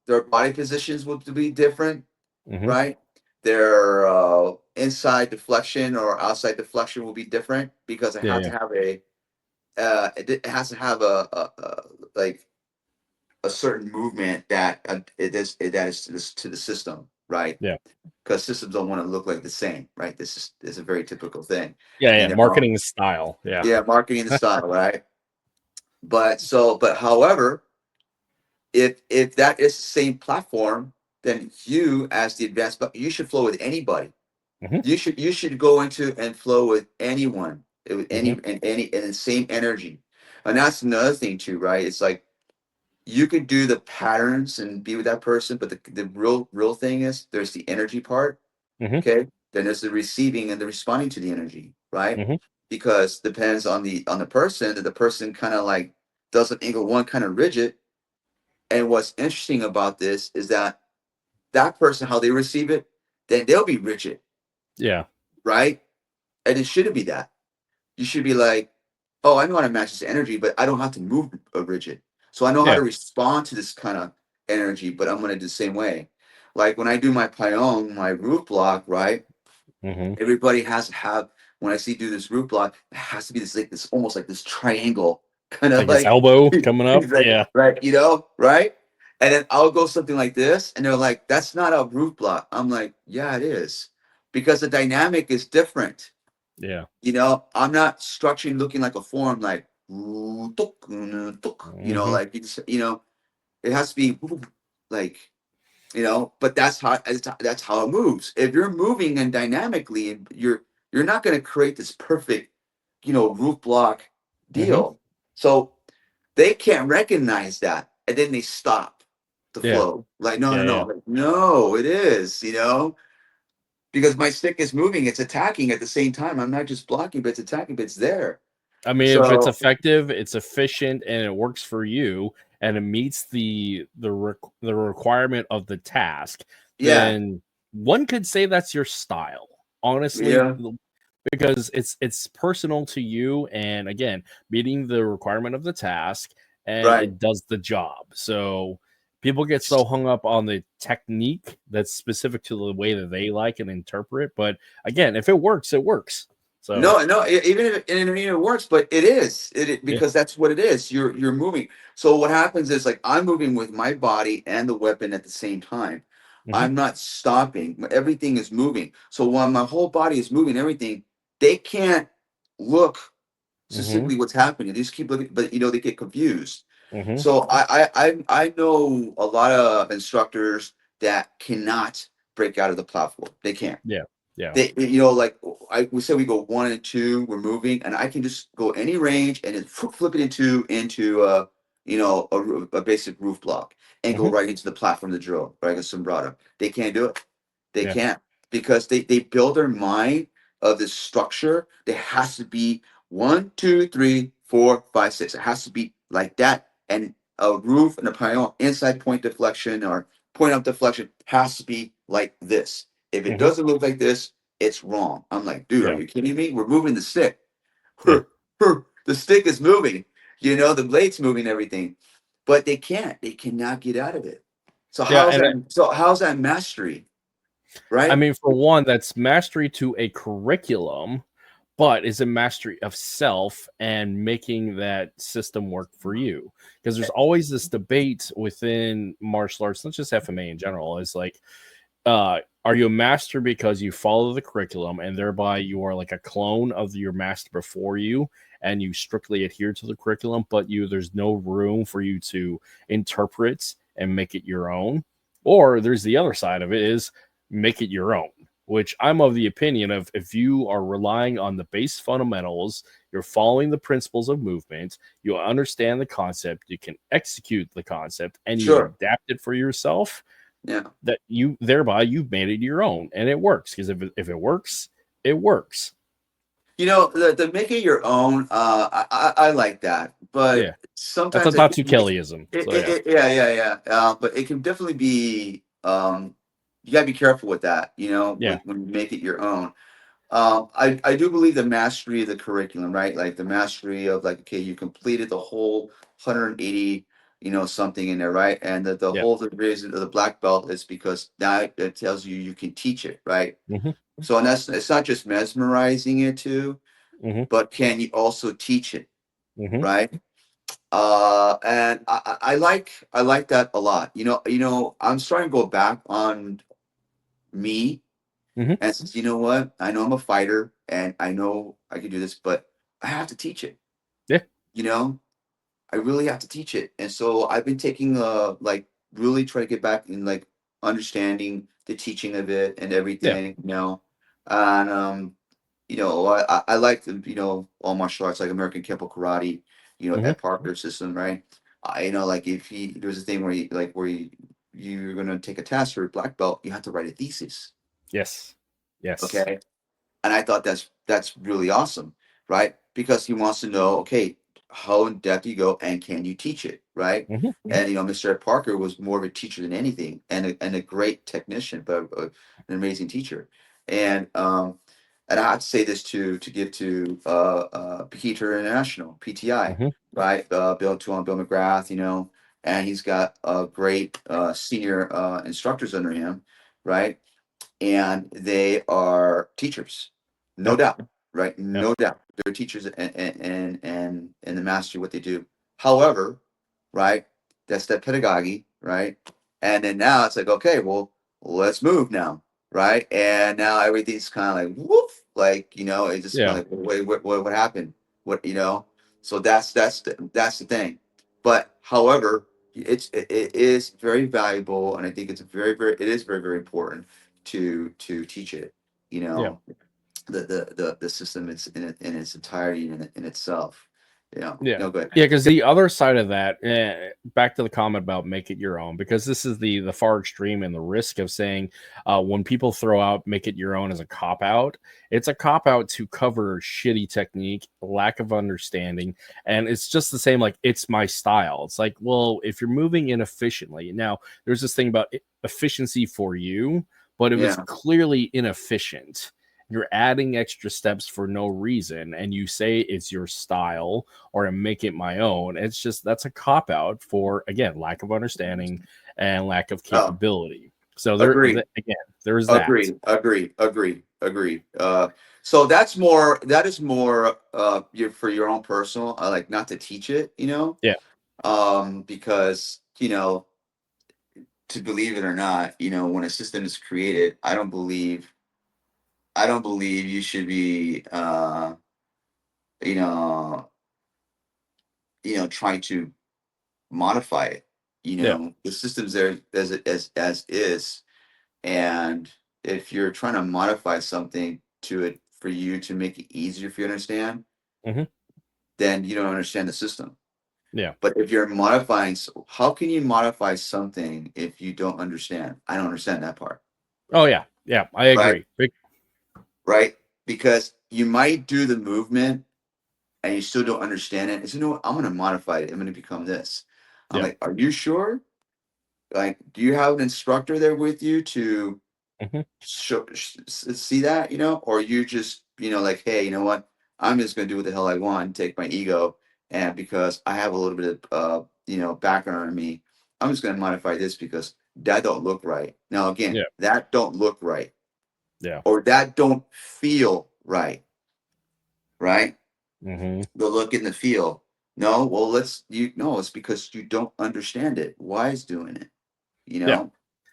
their body positions will be different, right? Their inside deflection or outside deflection will be different because it has to have it has to have a like a certain movement that it is to the system, right? Yeah. Because systems don't want to look like the same, right? This is a very typical thing. Yeah. Marketing the style. Yeah. Yeah, marketing the style, right? But however, if that is the same platform, then you as the advanced, you should flow with anybody. You should go into and flow with anyone, with any and the same energy. And that's another thing too, right? It's like you can do the patterns and be with that person, but the real thing is there's the energy part. Mm-hmm. Okay. Then there's the receiving and the responding to the energy, right? Mm-hmm. Because depends on the person, that the person kind of like doesn't angle one kind of rigid. And what's interesting about this is that that person, how they receive it, then they'll be rigid, Yeah. right? And it shouldn't be that. You should be like, oh, I know how to match this energy, but I don't have to move rigid. So I know how Yeah. to respond to this kind of energy, but I'm going to do the same way. Like when I do my Pyong, my root block, right? Mm-hmm. Everybody has to have, when I see do this root block, it has to be this like this almost like this triangle kind of Like his like elbow coming up. right, Yeah. right, right? And then I'll go something like this, and they're like, that's not a root block. I'm like, yeah, it is. Because the dynamic is different. Yeah. I'm not structuring looking like a form like Mm-hmm. like it has to be like but that's how it moves. If you're moving and dynamically, and you're not going to create this perfect roof block Mm-hmm. deal. So they can't recognize that, and then they stop the Yeah. flow. Like, no, no, Yeah. no. Yeah. Like, no, it is, because my stick is moving, it's attacking at the same time. I'm not just blocking, but it's attacking, but it's there. I mean, if it's So effective, it's efficient, and it works for you, and it meets the requirement of the task, yeah, then one could say that's your style. Honestly, yeah, because it's personal to you, and again, meeting the requirement of the task, and right. it does the job. So people get so hung up on the technique that's specific to the way that they like and interpret. But again, if it works, it works. So No, no, even if it works, but yeah. because that's what it is. You're moving. So what happens is like I'm moving with my body and the weapon at the same time. Hmm. I'm not stopping. Everything is moving. So while my whole body is moving, everything, they can't look Hmm. specifically what's happening. They just keep looking, but they get confused. Hmm. So I know a lot of instructors that cannot break out of the platform. They can't. Yeah. Yeah. Like we said, we go 1 and 2, we're moving, and I can just go any range and then flip it into a basic roof block and go Hmm. right into the platform, the drill, right, a sombrado. They can't do it. They Yeah. can't, because they build their mind of this structure. There has to be 1, 2, 3, 4, 5, 6. It has to be like that, and a roof and a pylon inside point deflection or point up deflection has to be like this. If it Hmm. doesn't look like this, it's wrong. I'm like, dude, are Yeah. you kidding me? We're moving the stick. Yeah. The stick is moving. The blade's moving, everything. But they can't. They cannot get out of it. So Yeah. how's that? So how's that mastery, I right? mean, for one, that's mastery to a curriculum, but is a mastery of self and making that system work for you. Because there's always this debate within martial arts, not just FMA in general, is like, are you a master because you follow the curriculum and thereby you are like a clone of your master before you and you strictly adhere to the curriculum, but there's no room for you to interpret and make it your own? Or there's the other side of it, is make it your own, which I'm of the opinion of, if you are relying on the base fundamentals, you're following the principles of movement, you understand the concept, you can execute the concept, and you Sure. adapt it for yourself, Yeah. that you've made it your own, and it works. Because if it works, it works. The make it your own. I like that, but Yeah, that's a sometimes Datu Kellyism. So yeah. yeah, yeah, yeah. But it can definitely be. You gotta be careful with that. Yeah. When you make it your own. I do believe the mastery of the curriculum, right? Like the mastery of like, okay, you completed the whole 180, something in there, right? And the Yeah. whole reason of the black belt is because now it tells you can teach it, right? Mm-hmm. So, and it's not just mesmerizing it too, Mm-hmm. but can you also teach it, Mm-hmm. right? And I like that a lot. I'm starting to go back on me. Mm-hmm. And says, you know what? I know I'm a fighter and I know I can do this, but I have to teach it. Yeah. You know, I really have to teach it. And so I've been taking like really try to get back in like understanding the teaching of it and Yeah. everything. And I like the, all martial arts like American Kempo karate at Parker's system, right? Like if there's a thing where you're going to take a test for a black belt, you have to write a thesis. Yes. Okay. And I thought that's really awesome, right? Because he wants to know, okay, how in depth you go and can you teach it, right? And Mr. Parker was more of a teacher than anything, and a great technician, but an amazing teacher. And I have to say this to give to Pekiti International, PTI, right? Tuhon McGrath, and he's got great senior instructors under him, right? And they are teachers, no doubt, right? No doubt, they're teachers and the mastery of what they do. However, right, that's that pedagogy, right? And then now it's like, okay, well, let's move now, right? And now everything's kind of like woof, like it's just kind of like, wait, what happened? So that's the thing. But however, it is very valuable, and I think it is very, very important to teach it, the system is in its entirety in itself. No, go ahead. Because the other side of that, back to the comment about make it your own, because this is the far extreme and the risk of saying when people throw out make it your own as a cop out, it's a cop out to cover shitty technique, lack of understanding, and it's just the same, like, it's my style. It's like, well, if you're moving inefficiently, now there's this thing about efficiency for you, but if it's clearly inefficient, you're adding extra steps for no reason, and you say it's your style or make it my own. It's just, that's a cop out for, again, lack of understanding and lack of capability. So there, Agreed. Again, there's that. Agree. So that is more for your own personal. I like not to teach it, because to believe it or not, when a system is created, I don't believe you should be, trying to modify it. The system's there as is, and if you're trying to modify something to it for you to make it easier for you to understand, then you don't understand the system. But if you're modifying, how can you modify something if you don't understand? I don't understand that part. Oh yeah, I agree. Right? Because you might do the movement and you still don't understand it. And so, I'm going to modify it. I'm going to become this. I'm like, are you sure? Like, do you have an instructor there with you to see that, or you just, like, hey, you know what? I'm just going to do what the hell I want, take my ego. And because I have a little bit of, background on me, I'm just going to modify this because that don't look right. Now, again, that don't look right. Or that don't feel right. Right? The look and the feel. No, well, it's because you don't understand it. Why is doing it?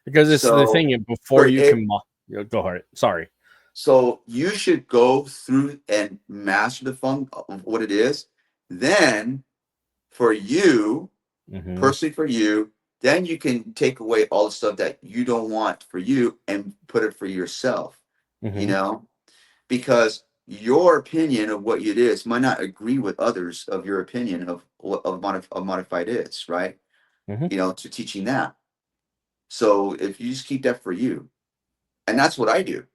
Because it's the thing before you can go ahead. Sorry. So you should go through and master the fun of what it is. Then for you, personally for you, then you can take away all the stuff that you don't want for you and put it for yourself. Because your opinion of what it is might not agree with others of your opinion of what modified is, right? To teaching that. So if you just keep that for you, and that's what I do,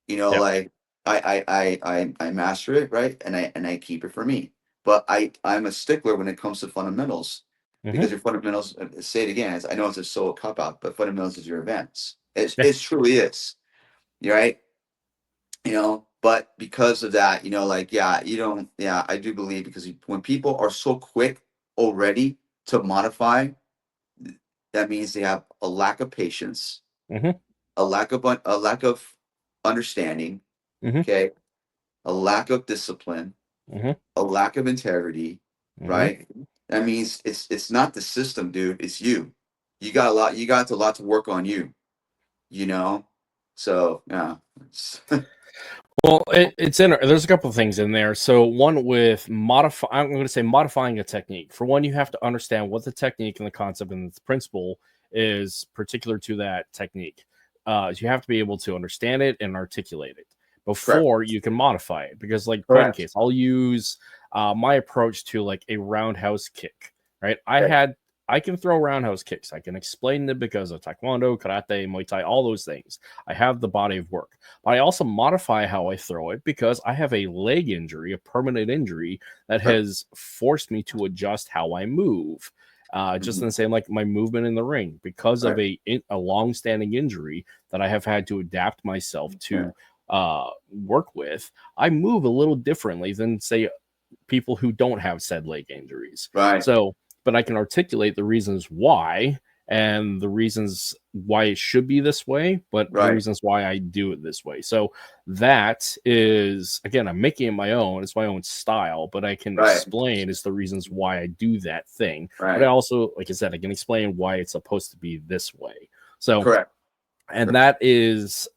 like I master it, right? And I keep it for me. But I'm a stickler when it comes to fundamentals, because your fundamentals, say it again, I know it's a cop out, but fundamentals is your events. It truly is. Right? But because of that, I do believe, because when people are so quick already to modify, that means they have a lack of patience, a lack of understanding, okay, a lack of discipline, a lack of integrity, right? That means it's not the system, dude. It's you. You got a lot to work on you. So yeah. Well, it's in. There's a couple of things in there. So one with I'm going to say modifying a technique. For one, you have to understand what the technique and the concept and the principle is particular to that technique. You have to be able to understand it and articulate it. before you can modify it. Because like in case, I'll use my approach to like a roundhouse kick, right? I can throw roundhouse kicks. I can explain them because of Taekwondo, Karate, Muay Thai, all those things. I have the body of work. But I also modify how I throw it because I have a leg injury, a permanent injury that has forced me to adjust how I move. Just in the same like my movement in the ring because of a long-standing injury that I have had to adapt myself to work with. I move a little differently than say people who don't have said leg injuries. Right. So, but I can articulate the reasons why and the reasons why it should be this way, but the reasons why I do it this way. So that is, again, I'm making it my own. It's my own style, but I can explain is the reasons why I do that thing. But I also, like I said, I can explain why it's supposed to be this way. So, and that is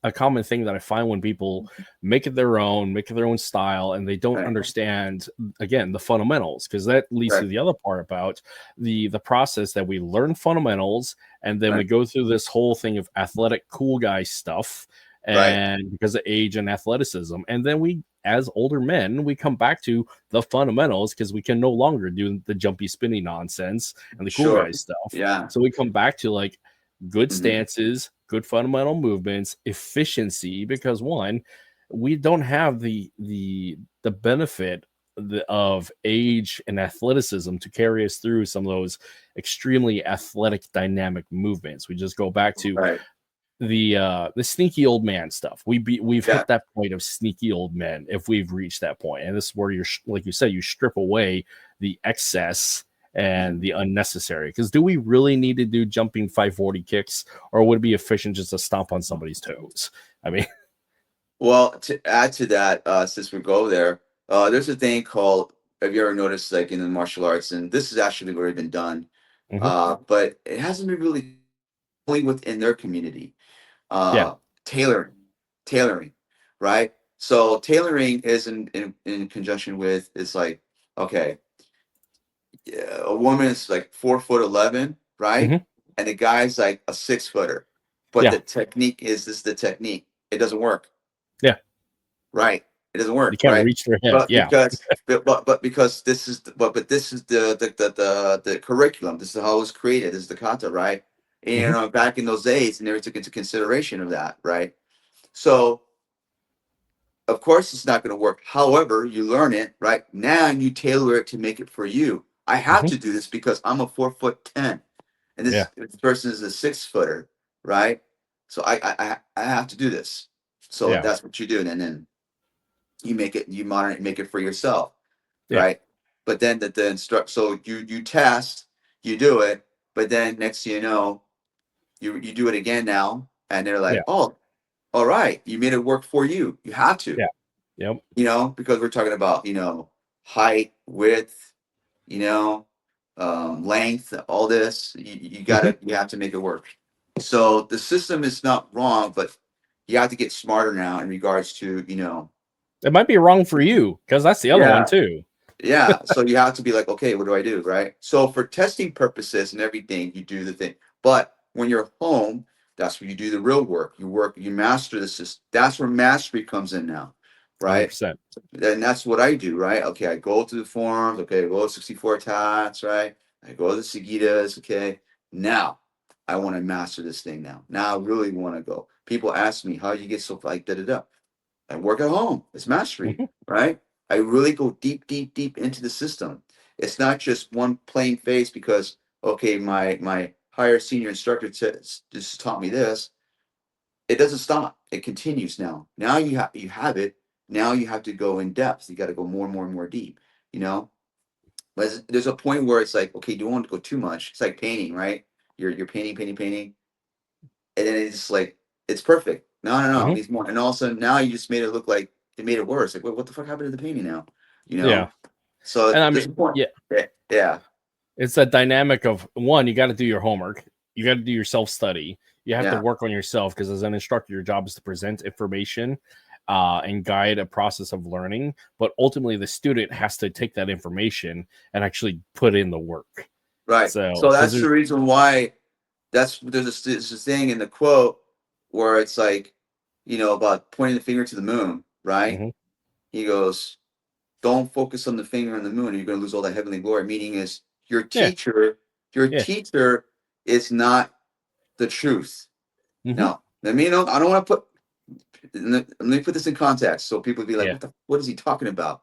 a common thing that I find when people make it their own style, and they don't understand, again, the fundamentals, because that leads to the other part about the process that we learn fundamentals, and then we go through this whole thing of athletic cool guy stuff, and because of age and athleticism, and then we, as older men, we come back to the fundamentals because we can no longer do the jumpy spinny nonsense and the cool guy stuff. So we come back to like good stances, good fundamental movements, efficiency, because one, we don't have the benefit of age and athleticism to carry us through some of those extremely athletic dynamic movements. We just go back to the sneaky old man stuff. We've hit that point of sneaky old men if we've reached that point. And this is where you're, like you said, you strip away the excess and the unnecessary. Because do we really need to do jumping 540 kicks, or would it be efficient just to stomp on somebody's toes? I mean, well, to add to that, since we go there, there's a thing called, have you ever noticed, like in the martial arts, and this has actually already been done, but it hasn't been really only within their community. Tailoring, right? So tailoring is in conjunction with, it's like, okay, a woman is like 4'11", right? And the guy's like a 6-footer, but the technique is this: the technique, it doesn't work. Right, it doesn't work. You can't reach their head. But because this is the curriculum. This is how it was created. This is the kata, right? And back in those days, they never took into consideration of that, right? So of course it's not going to work. However, you learn it, right? Now you tailor it to make it for you. I have to do this because I'm a 4'10", and this person is a 6-footer, right? So I have to do this. So that's what you do, and then you make it, you monitor it, make it for yourself, right? But then the instruct, so you test, you do it, but then next thing you know, you do it again now, and they're like, oh, all right, you made it work for you. You have to, you know, because we're talking about, you know, height, width, you know, length, all this. You gotta, you have to make it work. So the system is not wrong, but you have to get smarter now in regards to, you know, it might be wrong for you, because that's the other one too. So you have to be like, okay, what do I do, right? So for testing purposes and everything, you do the thing. But when you're home, that's where you do the real work. You master the system. That's where mastery comes in now, right? 100%. And that's what I do, right? Okay, I go to the forums. Okay, I go to 64 tats, right? I go to the Sagitas. Okay, now I want to master this thing. Now I really want to go. People ask me, how you get so like da-da-da? I work at home. It's mastery, right? I really go deep into the system. It's not just one plain face because, okay, my higher senior instructor just taught me this. It doesn't stop. It continues now. Now you have it. Now you have to go in depth. You got to go more and more deep, you know? But there's a point where it's like, okay, you don't want to go too much. It's like painting, right? You're painting. And then it's like, it's perfect. No, it needs more. And all of a sudden now you just made it look like it made it worse. Like, what the fuck happened to the painting now? You know? So and I there's mean, a point. It's that dynamic of, one, you got to do your homework. You got to do your self-study. You have to work on yourself, because as an instructor, your job is to present information and guide a process of learning. But ultimately, the student has to take that information and actually put in the work. Right. So that's the reason why there's this thing in the quote where it's like, about pointing the finger to the moon, right? Mm-hmm. He goes, don't focus on the finger on the moon, and you're going to lose all that heavenly glory. Meaning is your Yeah. teacher is not the truth. Mm-hmm. Now, let me know. I don't want to let me put this in context so people be like, what is he talking about?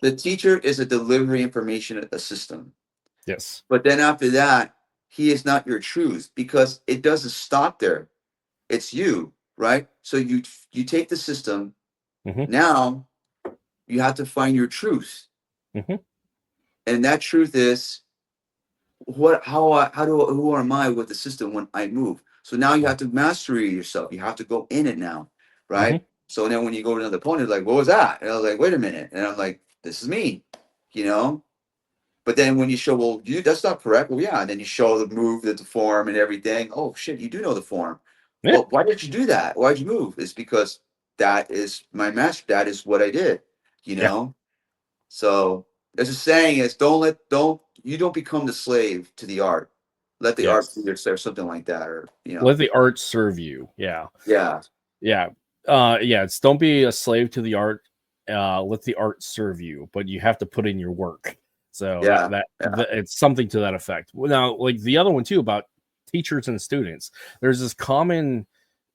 The teacher is a delivery information system. Yes. But then after that, he is not your truth, because it doesn't stop there. It's you, right? So you take the system. Mm-hmm. Now you have to find your truth. Mm-hmm. And that truth is who am I with the system when I move? So now you have to mastery yourself. You have to go in it now, right? Mm-hmm. So then when you go to another opponent, like, what was that? And I was like, wait a minute. And I'm like, this is me, But then when you show, well, that's not correct. Well, yeah. And then you show the move, the form and everything. Oh shit, you do know the form. Yeah. Well, why did you do that? Why did you move? It's because that is my master. That is what I did, So there's a saying is you don't become the slave to the art. Let the art be your slave, something like that, or let the art serve you. Yeah. Yeah. Yeah. It's don't be a slave to the art. Let the art serve you, but you have to put in your work. So it's something to that effect. Now, like the other one too about teachers and students, there's this common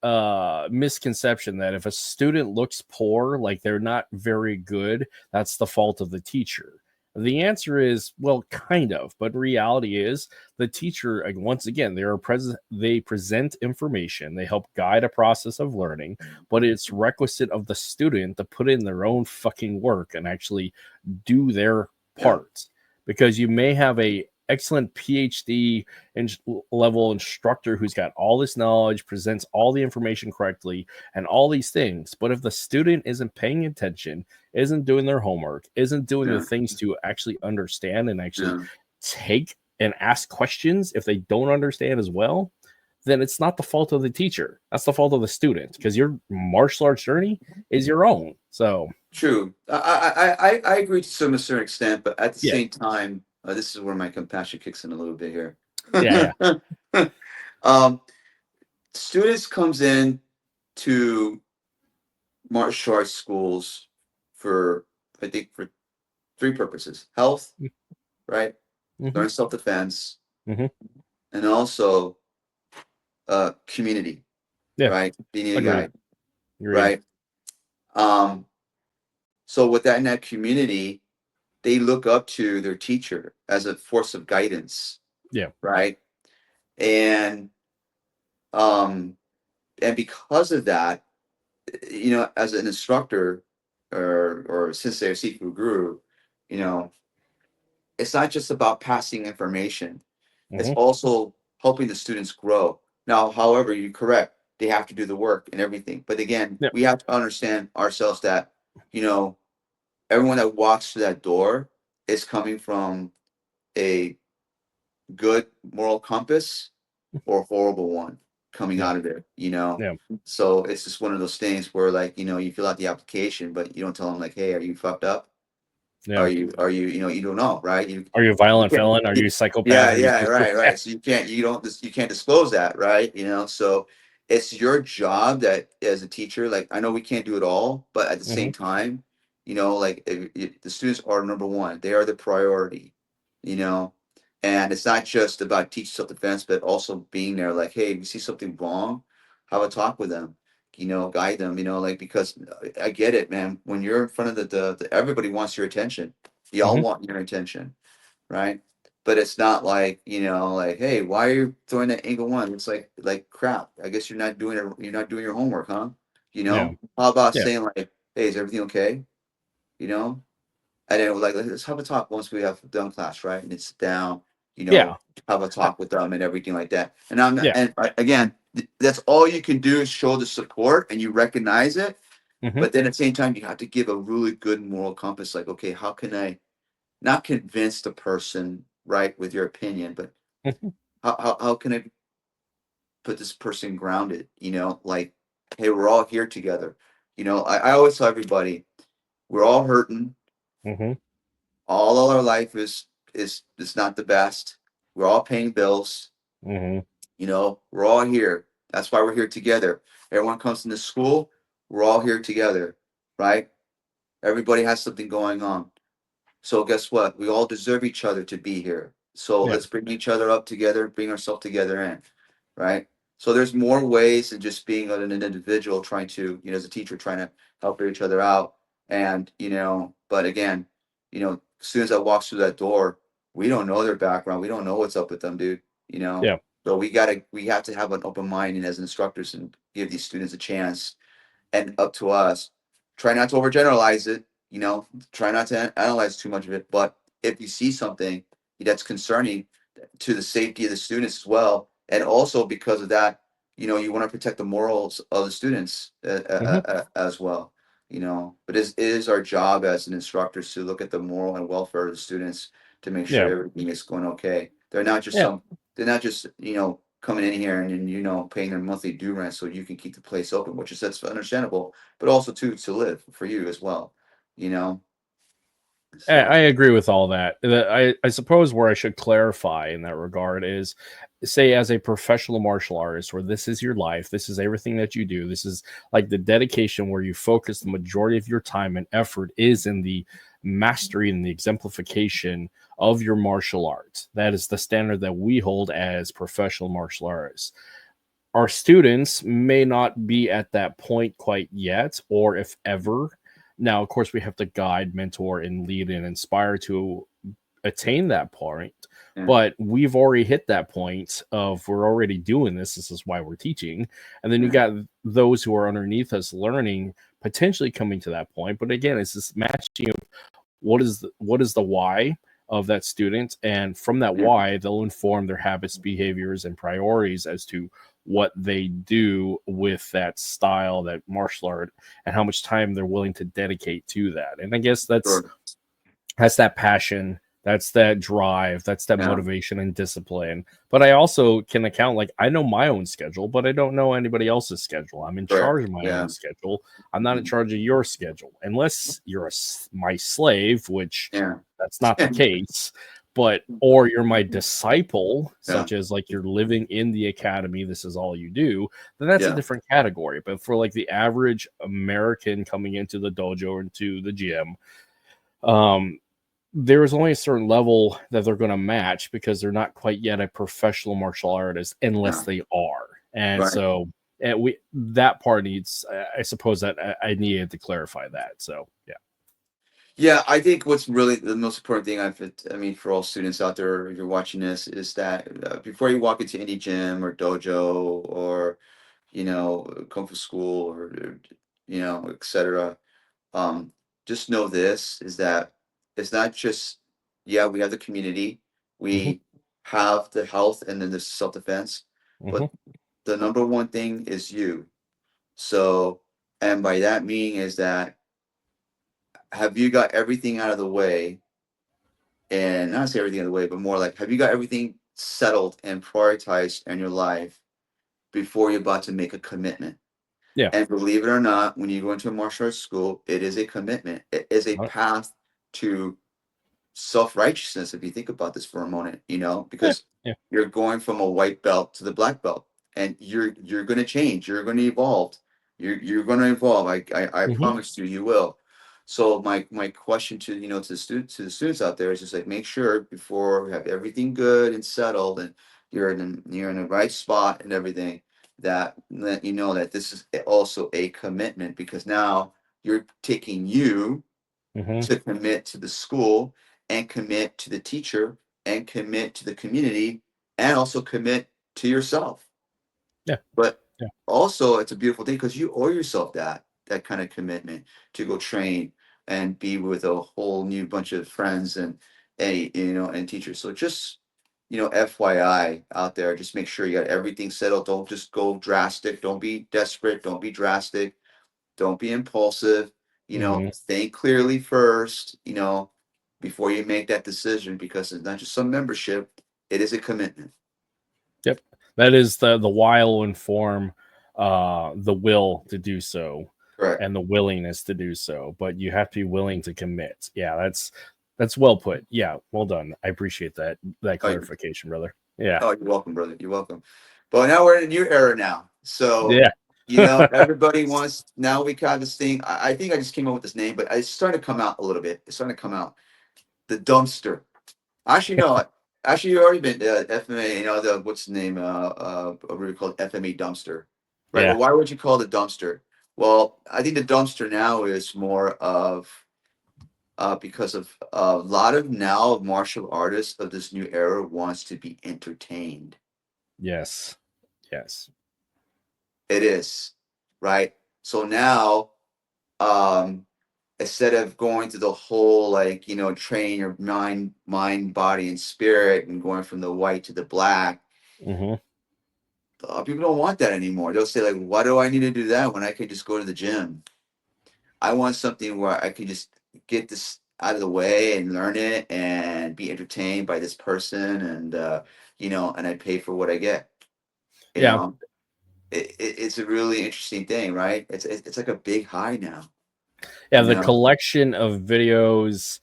misconception that if a student looks poor, like they're not very good, that's the fault of the teacher. The answer is, well, kind of, but reality is the teacher, once again, they present information, they help guide a process of learning, but it's requisite of the student to put in their own fucking work and actually do their part. Because you may have a excellent PhD level instructor who's got all this knowledge, presents all the information correctly, and all these things. But if the student isn't paying attention, isn't doing their homework, isn't doing the things to actually understand and actually take and ask questions if they don't understand as well, then it's not the fault of the teacher. That's the fault of the student, because your martial arts journey is your own. So true. I agree to some certain extent, but at the same time, this is where my compassion kicks in a little bit here. Students comes in to martial arts schools for, I think, for three purposes: health, right? Learn self-defense, and also community, right? Being a guide, right? So with that, in that community, they look up to their teacher as a force of guidance, right? And because of that, as an instructor or sensei or Sifu guru, it's not just about passing information. It's also helping the students grow. Now, however, you're correct. They have to do the work and everything. But again, we have to understand ourselves that, everyone that walks through that door is coming from a good moral compass or a horrible one coming out of there, So it's just one of those things where, like, you fill out the application, but you don't tell them, like, hey, are you fucked up? Are you, you don't know, right? Are you a violent felon? Are you a psychopath? Right. So you can't disclose that, right? So it's your job that as a teacher, like, I know we can't do it all, but at the same time, like, the students are number one. They are the priority, and it's not just about teaching self-defense, but also being there, like, hey, if you see something wrong, have a talk with them, guide them, like, because I get it, man. When you're in front of the everybody wants your attention. Y'all want your attention, right? But it's not like, like, hey, why are you throwing that angle one? It's like crap. I guess you're not doing it. You're not doing your homework, huh? How about saying, like, hey, is everything okay? And then we're like, let's have a talk once we have done class, right? And it's down, have a talk with them and everything like that. And again, that's all you can do is show the support and you recognize it. But then at the same time, you have to give a really good moral compass. Like, okay, how can I not convince the person, right, with your opinion, but how can I put this person grounded? Like, hey, we're all here together. I always tell everybody, we're all hurting. All of our life is not the best. We're all paying bills. We're all here. That's why we're here together. Everyone comes into school, we're all here together, right? Everybody has something going on. So guess what? We all deserve each other to be here. So Yeah. let's bring each other up together, bring ourselves together in, right? So there's more ways than just being an individual trying to, as a teacher, trying to help each other out. And, but again, as soon as that walks through that door, we don't know their background. We don't know what's up with them, dude. Yeah. So we have to have an open mind and as instructors and give these students a chance, and up to us. Try not to overgeneralize it, try not to analyze too much of it. But if you see something that's concerning to the safety of the students as well, and also because of that, you want to protect the morals of the students as well. But it is our job as an instructors to look at the moral and welfare of the students to make sure everything is going okay. They're not just coming in here and paying their monthly due rent so you can keep the place open, which is that's understandable, but also to live for you as well. So. I agree with all that. I suppose where I should clarify in that regard is, say, as a professional martial artist, where this is your life, this is everything that you do, this is like the dedication where you focus the majority of your time and effort is in the mastery and the exemplification of your martial arts. That is the standard that we hold as professional martial artists. Our students may not be at that point quite yet, or if ever. Now, of course, we have to guide, mentor, and lead and inspire to attain that point. But we've already hit that point of we're already doing this. This is why we're teaching. And then you got those who are underneath us learning, potentially coming to that point. But again, it's this matching of what is the why of that student. And from that why, they'll inform their habits, behaviors, and priorities as to what they do with that style, that martial art, and how much time they're willing to dedicate to that. And I guess that's that passion, that's that drive, that's that motivation and discipline. But I also can account, like, I know my own schedule, but I don't know anybody else's schedule. I'm in charge of my own schedule. I'm not in charge of your schedule, unless you're my slave, which that's not the case. But or you're my disciple, such as like you're living in the academy, this is all you do, then that's a different category. But for like the average American coming into the dojo or into the gym, there is only a certain level that they're going to match because they're not quite yet a professional martial artist unless they are. And so that part needs, I suppose that I needed to clarify that. So, yeah. Yeah, I think what's really the most important thing for all students out there, if you're watching this, is that before you walk into any gym or dojo or, kung fu school or, etc., just know this is that it's not just, we have the community, we have the health, and then the self-defense, but the number one thing is you. So, and by that meaning is that, have you got everything out of the way? And not say everything out of the way, but more like, have you got everything settled and prioritized in your life before you're about to make a commitment? Yeah. And believe it or not, when you go into a martial arts school, it is a commitment. It is a path to self-righteousness, if you think about this for a moment, because you're going from a white belt to the black belt, and you're going to change. You're going to evolve. You're going to evolve. I promise you will. So my question to to the students out there is just like, make sure before we have everything good and settled and you're in the right spot and everything, that you know that this is also a commitment, because now you're taking you to commit to the school and commit to the teacher and commit to the community and also commit to yourself. But also it's a beautiful thing because you owe yourself that kind of commitment to go train and be with a whole new bunch of friends and and teachers. So just FYI out there, just make sure you got everything settled. Don't just go drastic. Don't be desperate. Don't be drastic. Don't be impulsive. Think clearly first, before you make that decision, because it's not just some membership, it is a commitment. Yep. That is the why will inform the will to do so. Correct. And the willingness to do so. But you have to be willing to commit. Yeah, that's well put. Yeah, well done. I appreciate that clarification, brother. Yeah. Oh, you're welcome, brother. You're welcome. But now we're in a new era now. So, Yeah. everybody wants, now we got this thing. I think I just came up with this name, but it's starting to come out a little bit. It's starting to come out. The dumpster. Actually, no. Actually, you already been FMA, what's the name? What do you call it? FMA dumpster. Right. Yeah. Well, why would you call it a dumpster? Well, I think the dumpster now is more of because of a lot of now martial artists of this new era wants to be entertained. Yes. It is, right? So now, instead of going to the whole, like, train your mind, body, and spirit, and going from the white to the black, Mm-hmm. People don't want that anymore. They'll say, like, why do I need to do that when I could just go to the gym? I want something where I could just get this out of the way and learn it and be entertained by this person, and I pay for what I get. You Yeah. know, it's a really interesting thing, right? It's like a big high now. Yeah, the collection of videos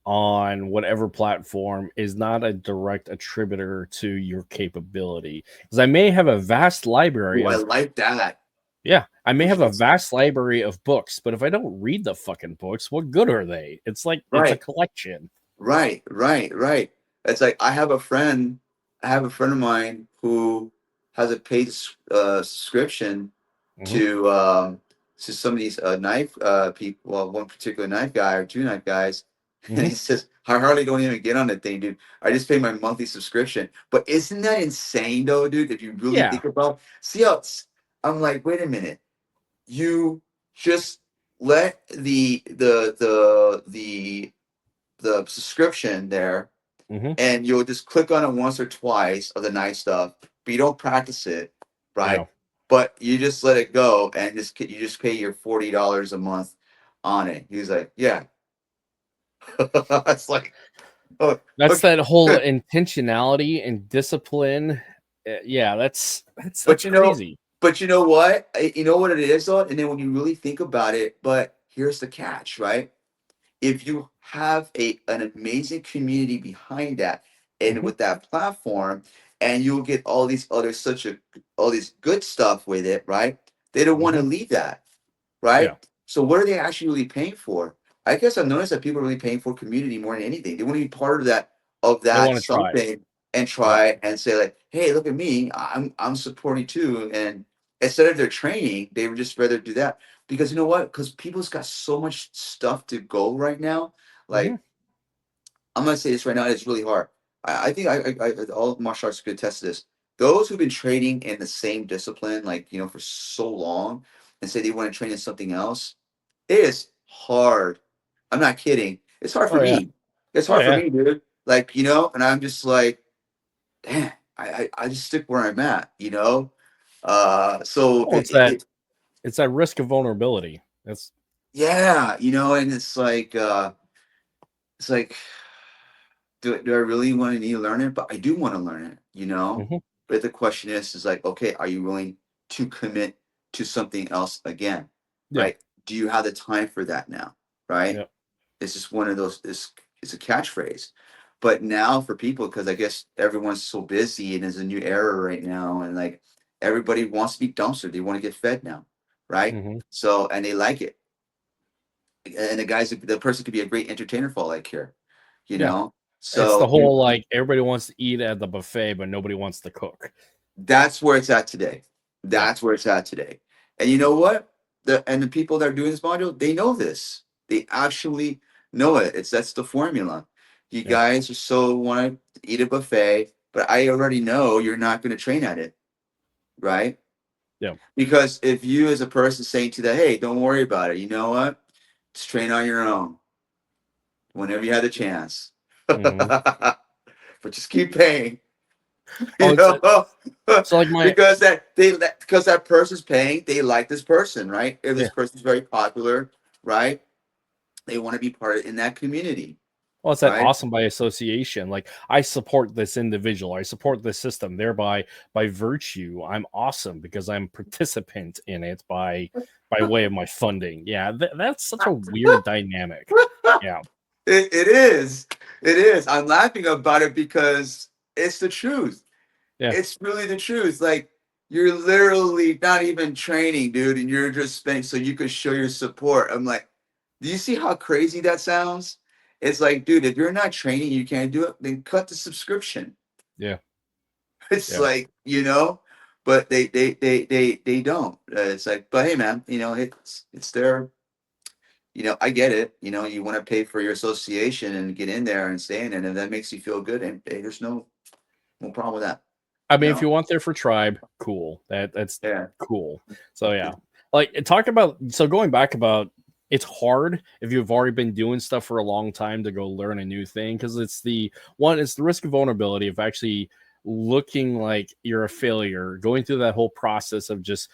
on whatever platform is not a direct attributor to your capability. Because I may have a vast library I like that. Yeah, I may have a vast library of books, but if I don't read the fucking books, what good are they? It's like it's a collection. Right. It's like I have a friend of mine who has a paid subscription to some of these knife people. Well, one particular knife guy or two knife guys, and he says, I hardly don't even get on the thing, dude. I just pay my monthly subscription. But isn't that insane, though, dude? If you really think about, see how I'm like, wait a minute, you just let the subscription there, and you'll just click on it once or twice of the nice stuff, but you don't practice it, right? No. But you just let it go, and you just pay your $40 a month on it. He's like, yeah. It's like, oh, that's that whole intentionality and discipline. Yeah, that's crazy. But you know what? You know what it is, though? And then when you really think about it, but here's the catch, right? If you have an amazing community behind that and with that platform, and you'll get all these other all these good stuff with it, right? They don't want to leave that, right? Yeah. So what are they actually really paying for? I guess I've noticed that people are really paying for community more than anything. They want to be part of that something and try and say, like, hey, look at me, I'm supporting too. And instead of their training, they would just rather do that. Because you know what? Because people's got so much stuff to go right now. Like, I'm gonna say this right now, it's really hard. I think all martial arts could attest to this. Those who've been training in the same discipline, like, for so long, and say they want to train in something else, it is hard. I'm not kidding. It's hard for me. It's hard for me, dude. Like, and I'm just like, damn, I just stick where I'm at, So it's that risk of vulnerability. That's and it's like do I really want to need to learn it? But I do want to learn it, But the question is like, okay, are you willing to commit to something else again? Right? Do you have the time for that now? Right? It's just one of those. It's a catchphrase. But now for people, because I guess everyone's so busy and there's a new era right now, and like everybody wants to be dumpster. They want to get fed now, right? So, and they like it. And the person could be a great entertainer for all I care, So it's the whole like everybody wants to eat at the buffet, but nobody wants to cook. That's where it's at today. Where it's at today. And you know what? The people that are doing this module, they know this. They actually know it. That's the formula. You guys are so want to eat a buffet, but I already know you're not going to train at it, right? Yeah. Because if you as a person saying to that, hey, don't worry about it. You know what? Just train on your own. Whenever you have the chance. But just keep paying. So like because that person's paying, they like this person, right? If this person's very popular, right? They want to be part in that community. Well, it's that awesome by association. Like, I support this individual, I support this system. Thereby, by virtue, I'm awesome because I'm participant in it by way of my funding. Yeah, that's such a weird dynamic. Yeah, it is. It is. I'm laughing about it because it's the truth. Yeah, it's really the truth. Like, you're literally not even training, dude, and you're just spending so you could show your support. I'm like, do you see how crazy that sounds? It's like, dude, if you're not training, you can't do it, then cut the subscription. Yeah. It's like, you know, but they don't. It's like, but hey, man, you know, it's their, you know, I get it. You know, you want to pay for your association and get in there and stay in it, and that makes you feel good. And hey, there's no problem with that. I mean, if you want there for tribe, cool. That's cool. So yeah, like going back about, it's hard if you've already been doing stuff for a long time to go learn a new thing, because it's the risk of vulnerability of actually looking like you're a failure, going through that whole process of just,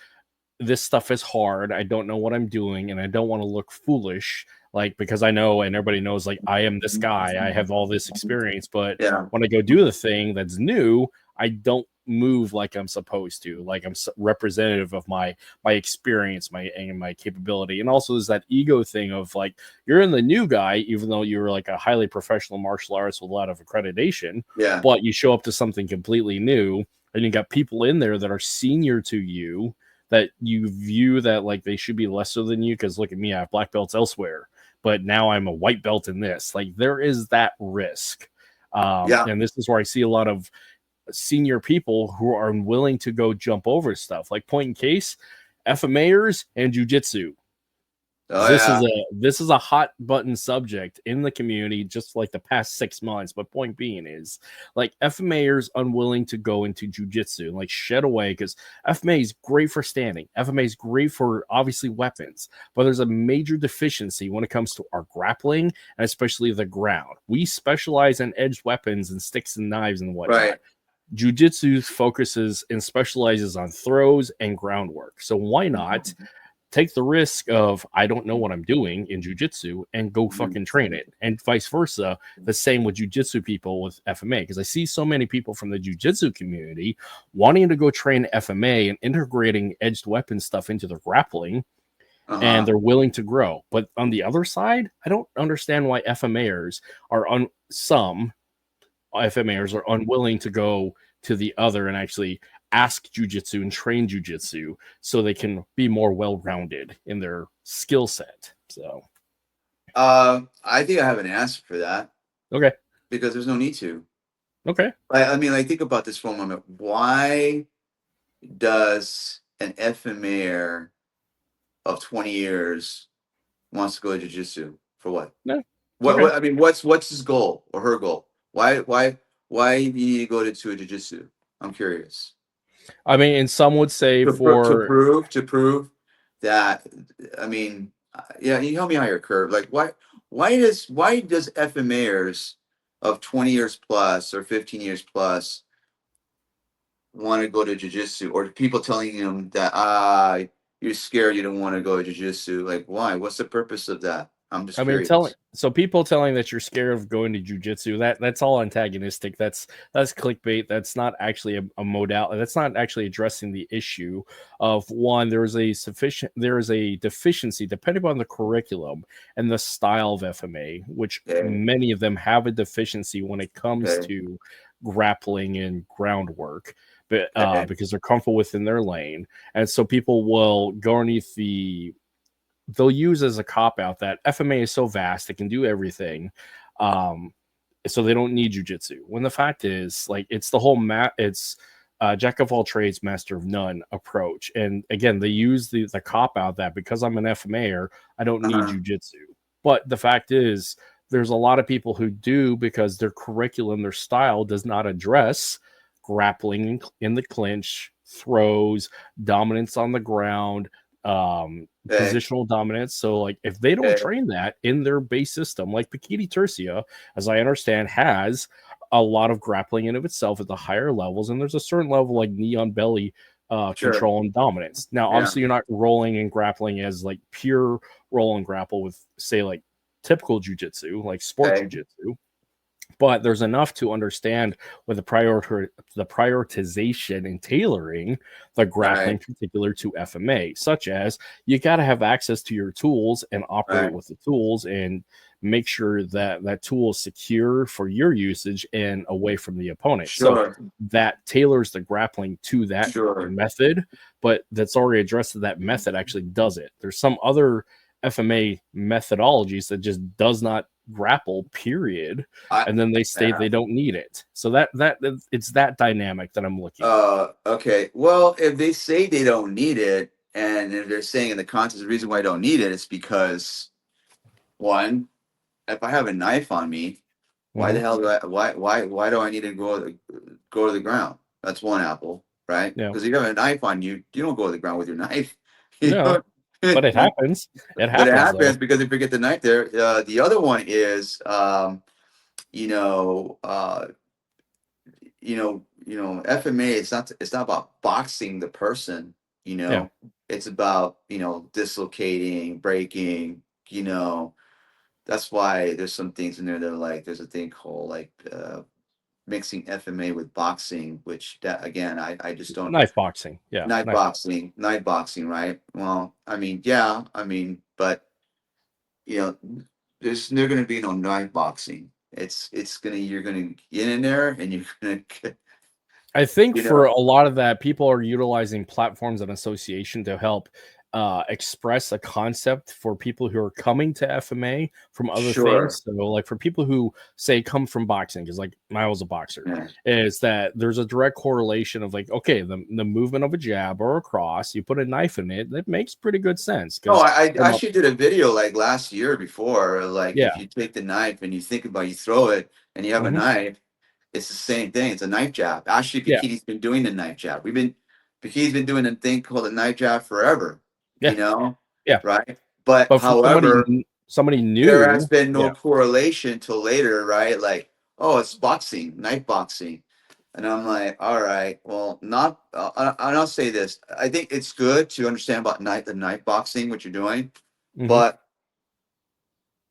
this stuff is hard, I don't know what I'm doing, and I don't want to look foolish, like, because I know, and everybody knows, like, I am this guy, I have all this experience, but when I go do the thing that's new, I don't move like I'm supposed to, like I'm representative of my experience, my capability. And also there's that ego thing of like, you're in the new guy, even though you're like a highly professional martial artist with a lot of accreditation, but you show up to something completely new, and you got people in there that are senior to you, that you view that like they should be lesser than you, because look at me, I have black belts elsewhere, but now I'm a white belt in this. Like, there is that risk. And this is where I see a lot of senior people who are unwilling to go jump over stuff. Like, point in case, FMAers and jiu-jitsu. This is a hot button subject in the community, just like the past 6 months. But point being is, like, FMAers unwilling to go into jiu-jitsu and like shed away, because FMA is great for standing. FMA is great for obviously weapons, but there's a major deficiency when it comes to our grappling, and especially the ground. We specialize in edged weapons and sticks and knives and whatnot. Right. Jiu-jitsu focuses and specializes on throws and groundwork. So why not take the risk of, I don't know what I'm doing in jiu-jitsu, and go fucking train it, and vice versa. The same with jiu-jitsu people with FMA, because I see so many people from the jiu-jitsu community wanting to go train FMA and integrating edged weapon stuff into their grappling, and they're willing to grow. But on the other side, I don't understand why FMAers are some FMAers are unwilling to go to the other and actually ask jiu-jitsu and train jiu-jitsu so they can be more well-rounded in their skill set. So I think I have an answer for that. Okay. Because there's no need to. Okay. I mean, like, think about this for a moment. Why does an FMAer of 20 years wants to go to jiu-jitsu? For what? No. What I mean, what's his goal or her goal? Why do you need to go to a jiu-jitsu? I'm curious. I mean, and some would say to prove that. I mean, yeah, you help me out here, Curve. Like, why does FMAers of 20 years plus or 15 years plus want to go to jiu-jitsu, or people telling them that you're scared, you don't want to go to jiu-jitsu? Like, why? What's the purpose of that? I'm just curious. People telling that you're scared of going to jiu-jitsu, that's all antagonistic. That's clickbait. That's not actually a modality. That's not actually addressing the issue of, one, there is a deficiency depending on the curriculum and the style of FMA, which many of them have a deficiency when it comes to grappling and groundwork, but because they're comfortable within their lane. And so people will go underneath they'll use as a cop-out that FMA is so vast, it can do everything, so they don't need jiu-jitsu. When the fact is, like, it's the whole jack of all trades, master of none approach. And again, they use the cop-out that because I'm an FMAer, I don't need jiu-jitsu. But the fact is, there's a lot of people who do, because their curriculum, their style does not address grappling in the clinch, throws, dominance on the ground, positional dominance. So like, if they don't train that in their base system, like Pekiti-Tirsia, as I understand, has a lot of grappling in of itself at the higher levels, and there's a certain level like knee on belly control and dominance. Now obviously you're not rolling and grappling as like pure roll and grapple with, say, like typical jiu-jitsu, like sport jiu-jitsu, but there's enough to understand with the prioritization and tailoring the grappling particular to FMA, such as you got to have access to your tools and operate with the tools and make sure that that tool is secure for your usage and away from the opponent. Sure. So that tailors the grappling to that Sure. method, but that's already addressed that method actually does it. There's some other FMA methodologies that just does not grapple, period, and then they state they don't need it. So that it's that dynamic that I'm looking at. Okay. Well, if they say they don't need it, and if they're saying in the context the reason why I don't need it is because, one, if I have a knife on me, why the hell do I why do I need to go to the ground? That's one apple, right? Yeah. Because you have a knife on you, you don't go to the ground with your knife. No, but it happens. It happens. But it happens though. because if you get the knife there. The other one is, you know, FMA. It's not about boxing the person. You know, Yeah. it's about dislocating, breaking. That's why there's some things in there that are like there's a thing called like mixing FMA with boxing, which that again I just don't. Knife boxing. Yeah. Knife boxing, right? Well, I mean, yeah, but there's gonna be no knife boxing. You're gonna get in there and you're gonna I think for a lot of that, people are utilizing platforms and association to help express a concept for people who are coming to FMA from other things. So, like for people who say come from boxing, because like I was a boxer, is that there's a direct correlation of like, okay, the movement of a jab or a cross, you put a knife in it, that makes pretty good sense. Oh, I actually did a video like last year before, like if you take the knife and you think about you throw it and you have a knife. It's the same thing. It's a knife jab. Actually, Pekiti's been doing the knife jab. Pekiti's been doing a thing called a knife jab forever. Right? But however, somebody new, there has been no correlation till later, right? Like, oh, it's boxing, knife boxing. And I'm like, all right, well, I'll say this. I think it's good to understand about the knife boxing, what you're doing, but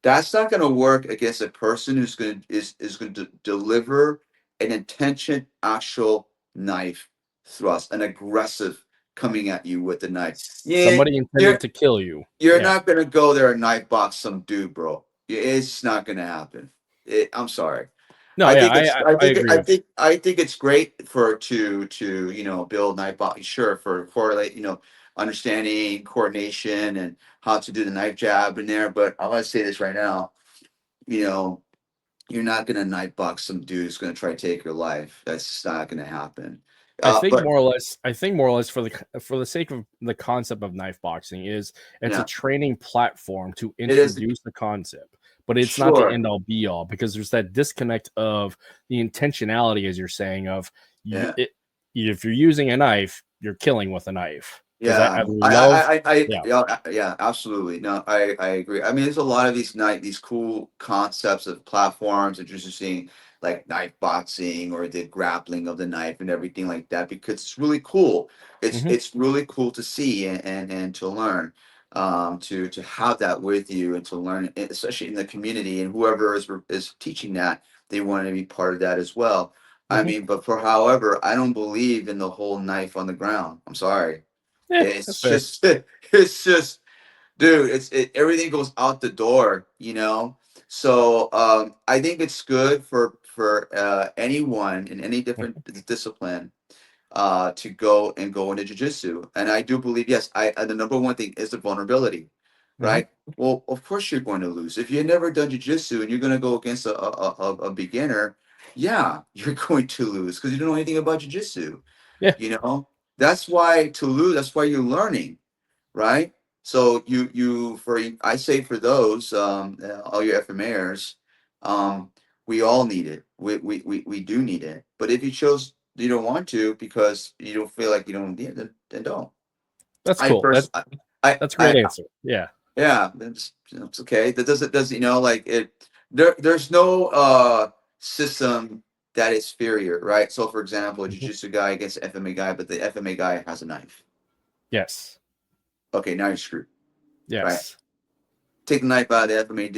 that's not going to work against a person who's going to deliver an intention, actual knife thrust, an aggressive coming at you with the knife. Somebody intended to kill you. You're not going to go there and knife box some dude, bro. It's not going to happen. I'm sorry. No, I think it's great to build knife box. Sure, for correlate, understanding coordination and how to do the knife jab in there. But I want to say this right now, you're not gonna knife box some dude who's gonna try to take your life. That's just not gonna happen. I think more or less for the sake of the concept of knife boxing it's a training platform to introduce the concept, but it's not the end all be all, because there's that disconnect of the intentionality, as you're saying, of if you're using a knife, you're killing with a knife. Yeah, absolutely. No, I agree. I mean, there's a lot of these cool concepts of platforms that you're just seeing, like knife boxing or the grappling of the knife and everything like that, because it's really cool. It's really cool to see and to learn, to have that with you and to learn, especially in the community, and whoever is teaching that, they want to be part of that as well. I mean, but however, I don't believe in the whole knife on the ground. I'm sorry. It's just, dude, everything goes out the door, So I think it's good for anyone in any different discipline to go into jiu-jitsu. And I do believe, yes, the number one thing is the vulnerability, right? Well, of course you're going to lose. If you've never done jiu-jitsu and you're going to go against a beginner, yeah, you're going to lose because you don't know anything about jiu-jitsu. That's why to lose, that's why you're learning, right? So I say for those, all your FMAers, we all need it. We do need it. But if you don't want to because you don't feel like you don't need it, then don't. That's cool. That's a great answer. Yeah. Yeah, it's okay. That doesn't like it. There's no system that is inferior, right? So, for example, a jiu-jitsu guy against an FMA guy, but the FMA guy has a knife. Yes. Okay, now you're screwed. Yes. Right? Take the knife out of the FMA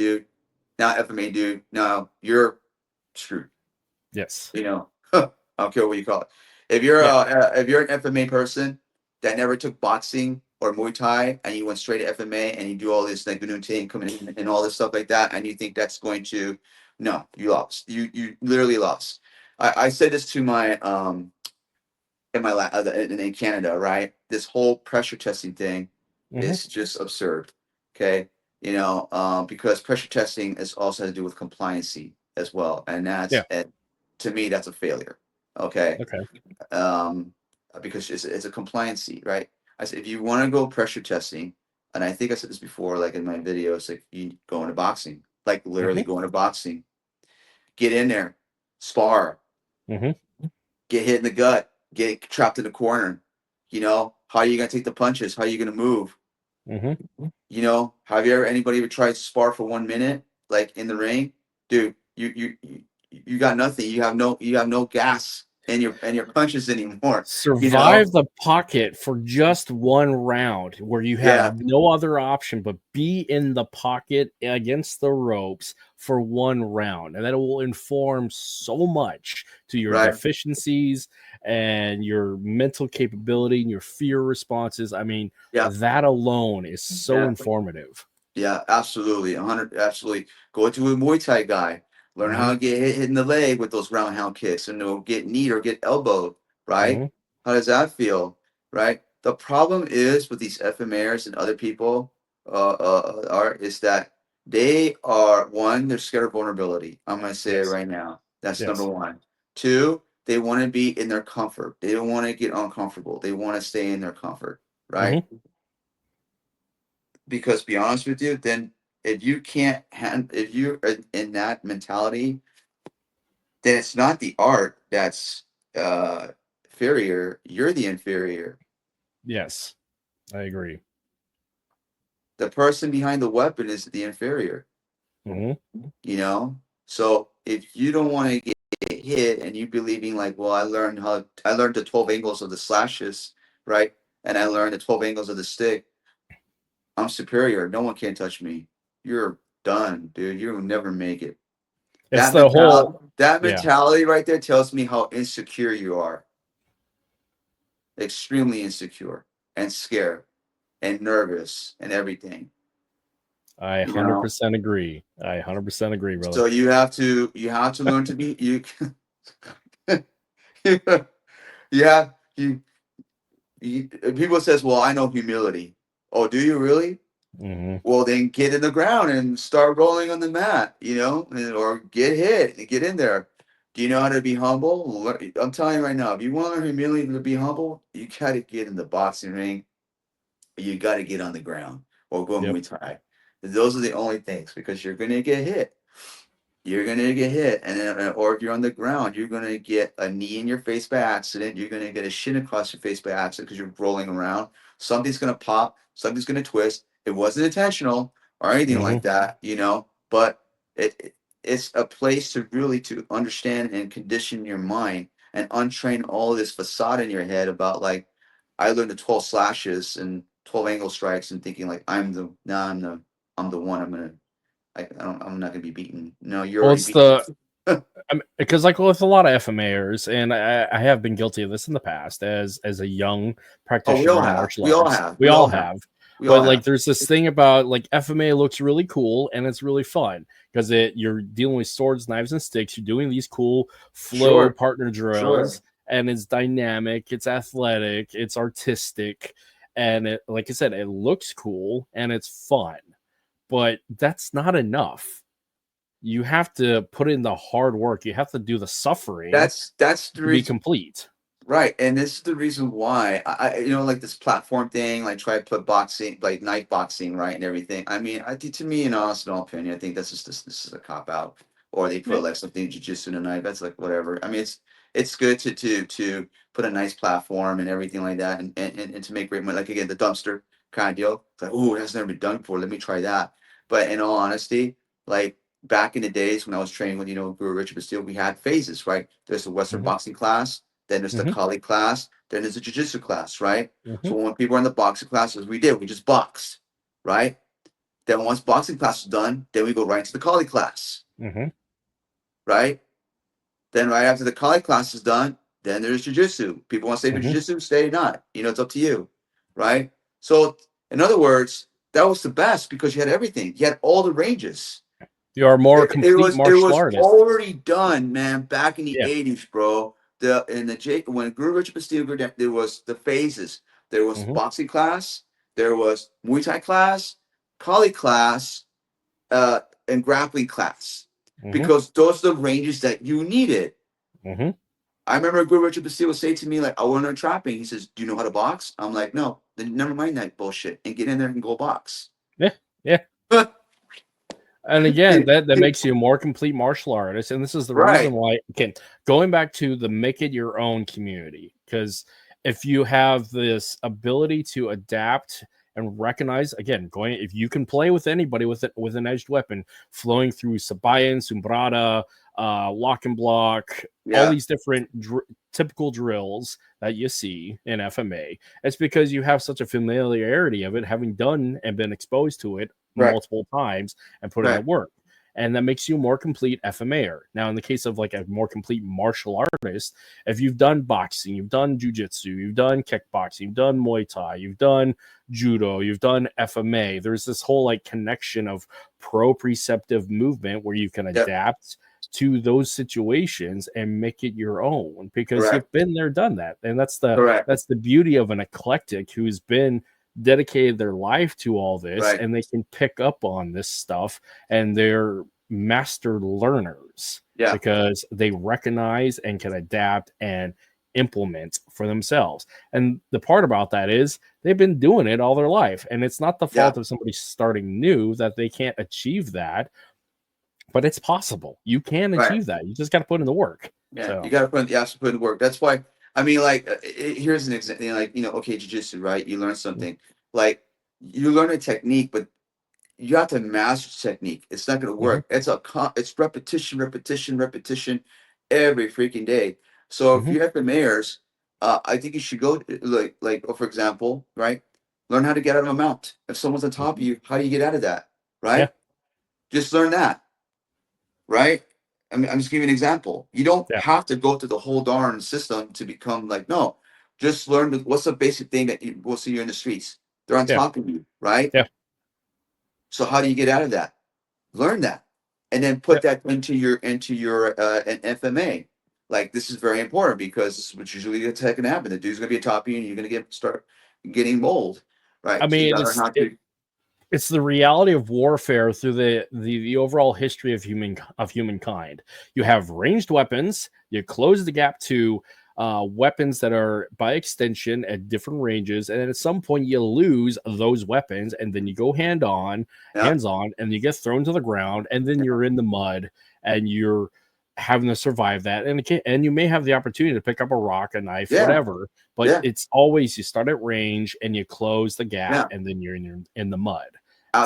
dude. Now you're screwed. Yes. I don't care what you call it. If you're an FMA person that never took boxing or Muay Thai and you went straight to FMA and you do all this like Gunung coming in and all this stuff like that, and you think that's going to, no, you lost. You literally lost. I said this to my in my in Canada, right? This whole pressure testing thing is just absurd. Okay, because pressure testing is also has to do with compliancy as well, and to me that's a failure. Okay. Because it's a compliancy, right? I said if you want to go pressure testing, and I think I said this before, like in my videos, like you go into boxing, like literally go into boxing, get in there, spar, get hit in the gut, get trapped in the corner. How are you gonna take the punches? How are you gonna move? Have you anybody ever tried to spar for 1 minute, like in the ring, dude? You got nothing. You have no gas in your punches anymore. Survive the pocket for just one round where you have no other option but be in the pocket against the ropes for one round, and that will inform so much to your deficiencies and your mental capability and your fear responses. I mean, that alone is so informative. Yeah, absolutely. 100, absolutely. Go to a Muay Thai guy. Learn how to get hit in the leg with those roundhouse kicks, and get kneed or get elbowed, right? How does that feel, right? The problem is with these FMAers and other people is that they are, one, they're scared of vulnerability. I'm going to say it right now. That's number one. Two, they want to be in their comfort. They don't want to get uncomfortable. They want to stay in their comfort, right? Because to be honest with you, then if you're in that mentality, then it's not the art that's inferior. You're the inferior. Yes, I agree. The person behind the weapon is the inferior. So if you don't want to get hit and you believing like, well, I learned the 12 angles of the slashes, right? And I learned the 12 angles of the stick. I'm superior. No one can touch me. You're done, dude. You'll never make it. It's that mentality right there tells me how insecure you are. Extremely insecure and scared and nervous and everything. I 100% agree. I 100% agree, brother. So you have to learn to be people says, well, I know humility. Oh, do you really? Well, then get in the ground and start rolling on the mat, or get hit and get in there. Do you know how to be humble? I'm telling you right now, if you want to learn humility to be humble, you got to get in the boxing ring. You got to get on the ground or go Muay Thai. Those are the only things, because you're going to get hit. You're going to get hit. And then, or if you're on the ground, you're going to get a knee in your face by accident. You're going to get a shin across your face by accident because you're rolling around. Something's going to pop. Something's going to twist. It wasn't intentional or anything like that, but it's a place to really to understand and condition your mind and untrain all this facade in your head about like, I learned the 12 slashes and 12 angle strikes and thinking like, I'm the one. I'm not gonna be beaten. No, you're already beaten. Because like with a lot of FMAers, and I have been guilty of this in the past as a young practitioner in martial arts. We all have. But like there's this thing about like FMA looks really cool and it's really fun because you're dealing with swords, knives, and sticks. You're doing these cool flow partner drills, and it's dynamic, it's athletic, it's artistic, and like I said, it looks cool and it's fun. But that's not enough. You have to put in the hard work. You have to do the suffering. That's the reason, be complete. Right. And this is the reason why I like this platform thing, like try to put boxing, like night boxing, right, and everything. I mean, to me, in honest opinion, I think this is a cop out. Or they put like something jiu-jitsu in a night. That's like whatever. I mean, it's good to put a nice platform and everything like that, and to make great money. Like again, the dumpster kind of deal. It's like, oh, that's never been done before. Let me try that. But in all honesty, like back in the days when I was training with Guru Richard Bastille, we had phases, right? There's the Western boxing class. Then there's the Kali class. Then there's the jiu-jitsu class, right? So when people are in the boxing classes, we just boxed, right? Then once boxing class is done, then we go right into the Kali class, right? Then right after the Kali class is done, then there's jiu-jitsu. People want to stay for jiu-jitsu, stay or not. It's up to you, right? So in other words, that was the best because you had everything. You had all the ranges. You are more complete It martial was artist. already done, man, back in the 80s, bro. When Guru Richard Castillo, there was the phases. There was boxing class, there was Muay Thai class, Kali class, and grappling class. Because those are the ranges that you needed. I remember Guru Richard Castillo say to me, like, I want to learn trapping. He says, do you know how to box? I'm like, no, then never mind that bullshit and get in there and go box. Yeah. And again, that makes you a more complete martial artist. And this is the reason why, again, going back to the make it your own community, because if you have this ability to adapt and recognize, again, if you can play with anybody with an edged weapon, flowing through Sabayan, Sumbrada, lock and block, all these different typical drills that you see in FMA, it's because you have such a familiarity of it, having done and been exposed to it multiple times and put in the work. And that makes you a more complete FMAer. Now, in the case of like a more complete martial artist, if you've done boxing, you've done jujitsu, you've done kickboxing, you've done Muay Thai, you've done judo, you've done FMA, there's this whole like connection of proprioceptive movement where you can adapt to those situations and make it your own because you've been there, done that. And that's the beauty of an eclectic who's been dedicated their life to all this, and they can pick up on this stuff, and they're master learners because they recognize and can adapt and implement for themselves. And the part about that is they've been doing it all their life, and it's not the fault of somebody starting new that they can't achieve that, but it's possible. You can achieve that. You just got to put in the work. You got to put in the work. That's why, I mean, like, here's an example. Like, okay, jiu-jitsu, right? You learn something. Like, you learn a technique, but you have to master technique. It's not going to work. It's repetition every freaking day. So if you have FMAers, I think you should go like, for example, right? Learn how to get out of a mount. If someone's on top of you, how do you get out of that? Right? Just learn that. Right? I mean, I'm just giving an example. You don't have to go through the whole darn system to become like, no, just learn what's the basic thing that you will see you in the streets. They're on top of you, right? So how do you get out of that? Learn that, and then put that into your an FMA. Like, this is very important because what's usually going to happen. The dude's going to be atop you, and you're going to start getting mold, right? I mean, it's the reality of warfare through the overall history of humankind. You have ranged weapons. You close the gap to weapons that are by extension at different ranges, and then at some point you lose those weapons, and then you go hands on, and you get thrown to the ground, and then you're in the mud, and you're having to survive that, and you may have the opportunity to pick up a rock, a knife, whatever, but it's always you start at range and you close the gap, and then you're in the mud.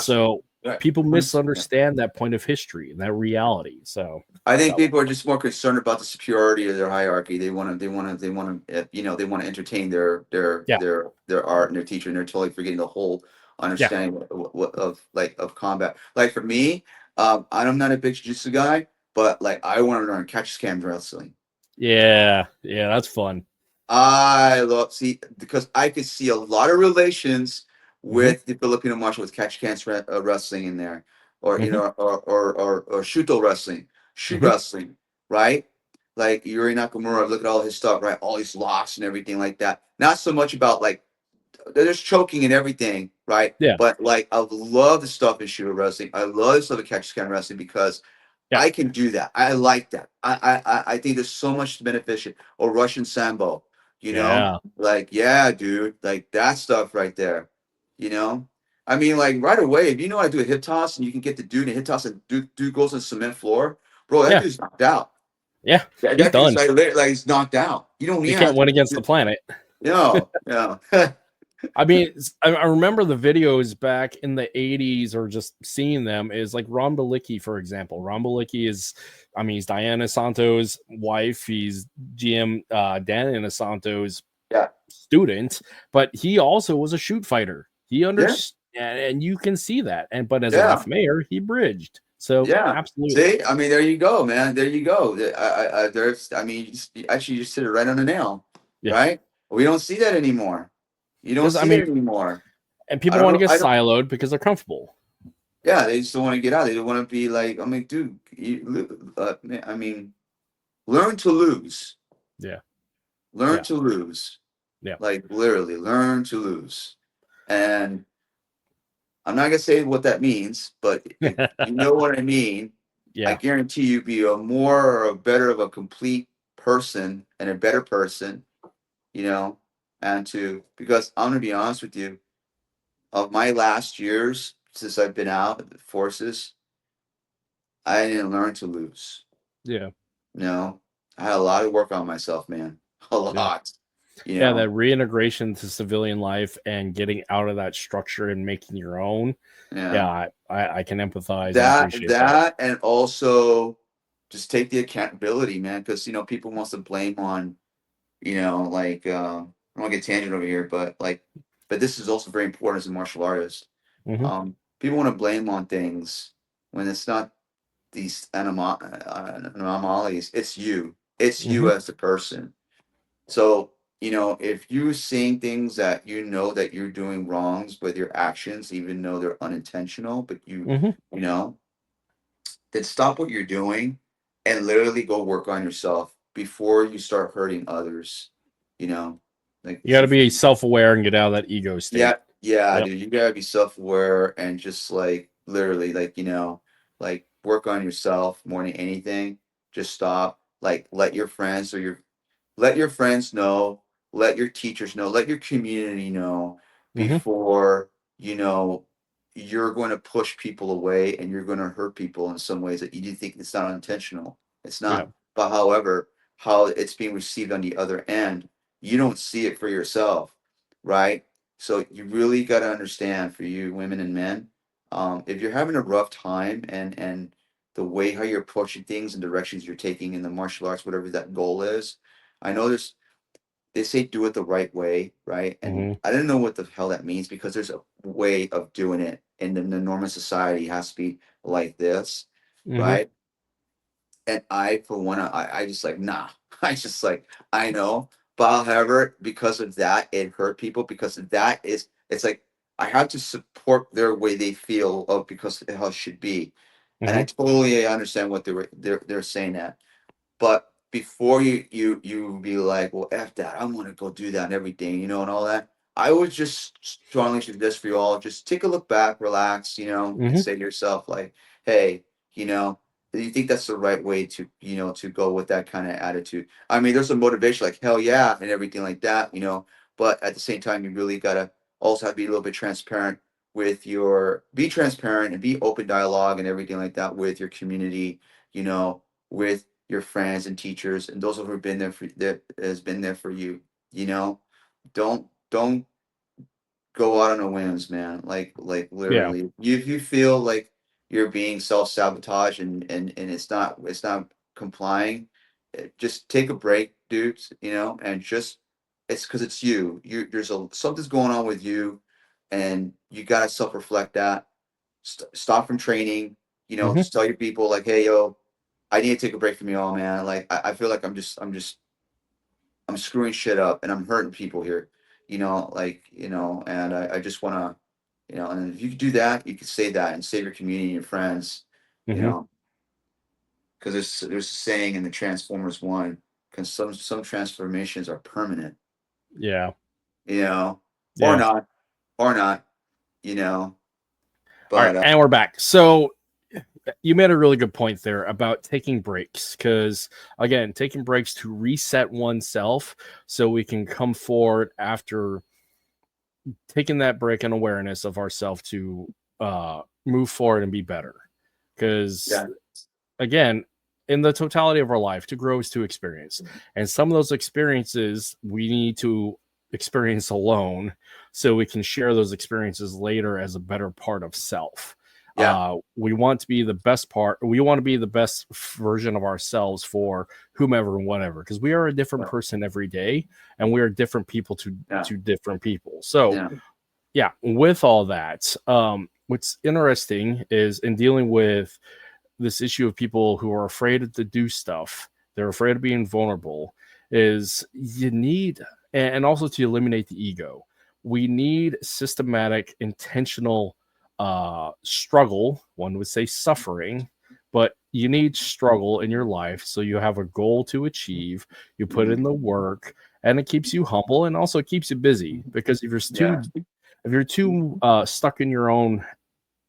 So people misunderstand that point of history and that reality. So I think people are just more concerned about the superiority of their hierarchy. They want to entertain their art and their teacher, and they're totally forgetting the whole understanding of combat. Like for me, I'm not a big jiu-jitsu guy, but like I want to learn catch-can wrestling. Yeah, that's fun. I love because I could see a lot of relations with the Filipino martial with catch-can wrestling in there, or or shuto wrestling, wrestling, right? Like Yuri Nakamura, look at all his stuff, right? All these locks and everything like that. Not so much about like there's choking and everything, right? Yeah. But like I love the stuff in shuto wrestling. I love the stuff in catch-can wrestling because I can do that. I like that. I think there's so much beneficial. Or Russian Sambo, like dude, like that stuff right there. I mean, like right away, if you know how to do a hip toss and you can get the dude in a hip toss and dude goes on cement floor, bro, that dude's knocked out. Yeah, he's done. Like he's knocked out. You can't win against the planet. No. I mean, I remember the videos back in the 80s, or just seeing them, is like Ron Balicki, for example. Ron Balicki is, he's Diana Santos' wife. He's GM Dan Santos' student, but he also was a shoot fighter. He understood, and you can see that. But as an FMAer, he bridged. So absolutely. See, I mean, there you go, man. There you go. You just hit it right on the nail, right? We don't see that anymore. You don't see it anymore. And people want to get siloed because they're comfortable. Yeah, they just don't want to get out. They don't want to be like, I mean, dude, I mean, learn to lose. Yeah. Learn to lose. Yeah. Like literally learn to lose. And I'm not gonna say what that means, but if you know what I mean. Yeah. I guarantee you be a more or a better of a complete person and a better person, you know, because I'm gonna be honest with you, of my last years since I've been out of the forces, I didn't learn to lose. Yeah. No, I had a lot of work on myself, man. A lot. You know? That reintegration to civilian life and getting out of that structure and making your own. Yeah, I can empathize and appreciate that. And also just take the accountability, man, because people wants to blame on, like I don't want to get tangent over here, but this is also very important as a martial artist. Mm-hmm. People want to blame on things when it's not these anomalies. It's you. It's you as a person. So, if you're seeing things that that you're doing wrongs with your actions, even though they're unintentional, but then stop what you're doing and literally go work on yourself before you start hurting others. Like you got to be self-aware and get out of that ego state. Yeah, dude, you gotta be self-aware and just like literally like work on yourself more than anything. Just stop. Like let your friends know, let your teachers know, let your community know before you're going to push people away and you're going to hurt people in some ways that you do think it's not intentional. It's not. Yeah. But however, how it's being received on the other end, you don't see it for yourself, right? So you really got to understand, for you women and men, if you're having a rough time and the way how you're approaching things and directions you're taking in the martial arts, whatever that goal is, I know they say do it the right way, right? And I didn't know what the hell that means, because there's a way of doing it, and the normal society has to be like this, right? And I, for one, I just like, nah. I just like, I know. But however, because of that, it hurt people, because that is, it's like, I have to support their way they feel of, because of how it should be. And I totally understand what they're saying that. But before you be like, well, F that, I'm gonna go do that and everything, and all that. I would just strongly suggest for you all, just take a look back, relax, and say to yourself, like, hey, do you think that's the right way to, to go with that kind of attitude? I mean, there's a motivation like hell yeah and everything like that, but at the same time, you really gotta also have to be a little bit transparent be transparent and be open dialogue and everything like that with your community, with your friends and teachers and those who have been there that has been there for you. Don't go out on a whims, man. Like literally, if you feel like you're being self-sabotage and it's not complying, just take a break, dudes. And just, it's because it's you. There's something's going on with you, and you gotta self-reflect that. Stop from training. Just tell your people like, hey, yo, I need to take a break from y'all, man. Like I feel like I'm screwing shit up and I'm hurting people here, and I just want to, and if you could do that, you could say that and save your community and your friends, because there's a saying in the Transformers 1, because some transformations are permanent. Yeah. Or not, but all right, and we're back. So you made a really good point there about taking breaks, because again, taking breaks to reset oneself so we can come forward after taking that break and awareness of ourselves to move forward and be better. Because again, in the totality of our life, to grow is to experience, and some of those experiences we need to experience alone so we can share those experiences later as a better part of self. We want to be the best part. We want to be the best version of ourselves for whomever and whatever, because we are a different person every day, and we are different people to different people. So, with all that, what's interesting is in dealing with this issue of people who are afraid to do stuff, they're afraid of being vulnerable, is you need, and also to eliminate the ego. we need systematic, intentional struggle. One would say suffering, but you need struggle in your life so you have a goal to achieve. You put in the work, and it keeps you humble, and also keeps you busy. Because if you're too stuck in your own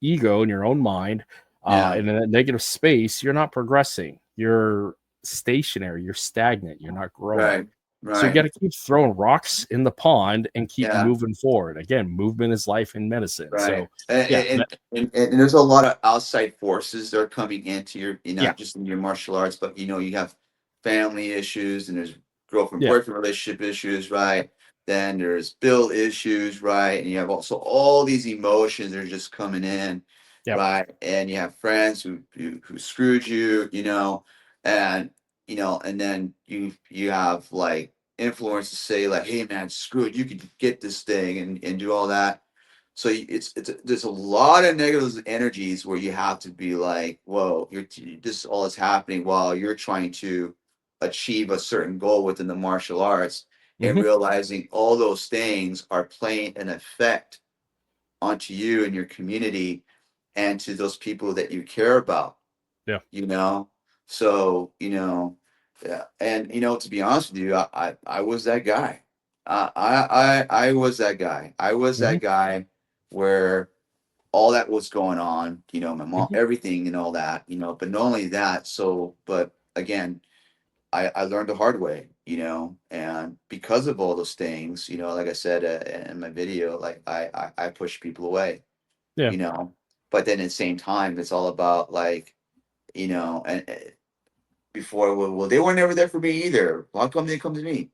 ego, in your own mind, in a negative space, you're not progressing. You're stationary. You're stagnant. You're not growing. So you got to keep throwing rocks in the pond and keep moving forward. Again, movement is life in medicine. So and there's a lot of outside forces that are coming into your, not just in your martial arts, but you have family issues, and there's girlfriend boyfriend relationship issues, right? Then there's bill issues, right? And you have also all these emotions that are just coming in, right? And you have friends who screwed you, and and then you have like influence to say like, hey man, screw it, you could get this thing and do all that. So it's there's a lot of negative energies where you have to be like, whoa, this all is happening while you're trying to achieve a certain goal within the martial arts, and realizing all those things are playing an effect onto you and your community and to those people that you care about. So and to be honest with you, I was that guy. I was that guy. I was that guy where all that was going on, my mom, everything and all that, but not only that, but again, I learned the hard way, and because of all those things, like I said in my video, like I push people away, but then at the same time, it's all about like, and before, well, they were never there for me either. How come they come to me?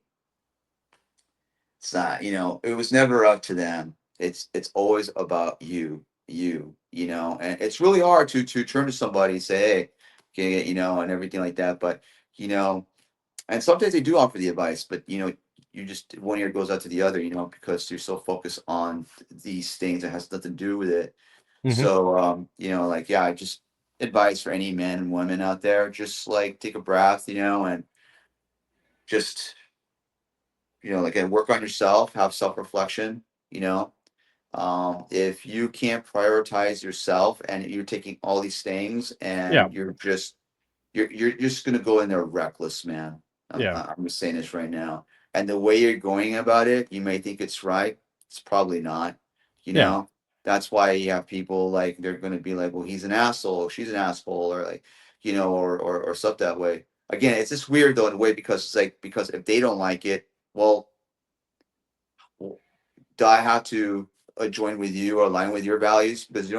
It's not, it was never up to them. It's always about and it's really hard to turn to somebody and say, hey, and everything like that. But, and sometimes they do offer the advice, but, you just, one ear goes out to the other, because you're so focused on these things that has nothing to do with it. So, like, just advice for any men and women out there, just like take a breath, and just, like, and work on yourself, have self-reflection, if you can't prioritize yourself and you're taking all these things and you're just going to go in there reckless, man. I'm just saying this right now. And the way you're going about it, you may think it's right. It's probably not, that's why you have people like, they're going to be like, well, he's an asshole, she's an asshole, or like, or stuff that way. Again, it's just weird though in a way, because it's like, because if they don't like it, well, do I have to join with you or align with your values? Because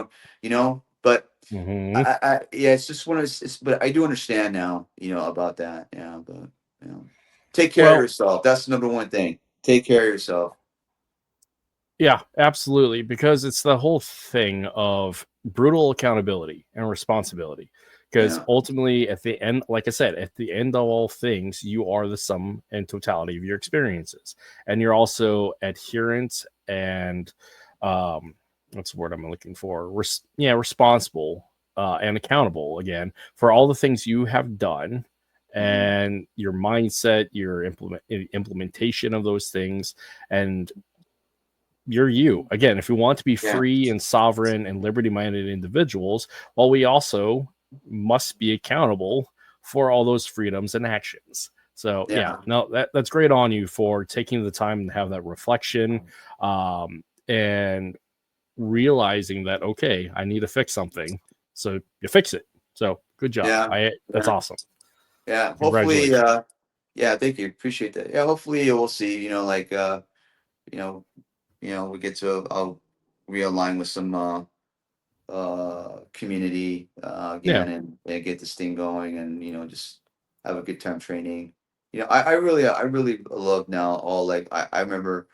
but it's just one of but I do understand now, about that. Yeah, but take care of yourself. That's the number one thing. Take care of yourself. Yeah, absolutely. Because it's the whole thing of brutal accountability and responsibility. Because ultimately, at the end, like I said, at the end of all things, you are the sum and totality of your experiences. And you're also adherent and, what's the word I'm looking for? Responsible and accountable, again, for all the things you have done and your mindset, your implementation of those things. And you're you. Again, if we want to be free and sovereign and liberty-minded individuals, well, we also must be accountable for all those freedoms and actions. So that's great on you for taking the time to have that reflection, and realizing that, okay, I need to fix something. So you fix it. So good job. That's awesome. Yeah. Hopefully, thank you. Appreciate that. Yeah. Hopefully we'll see, like, we get to, I'll realign with some community again, and get this thing going, and just have a good time training. I really love now all, like, I remember,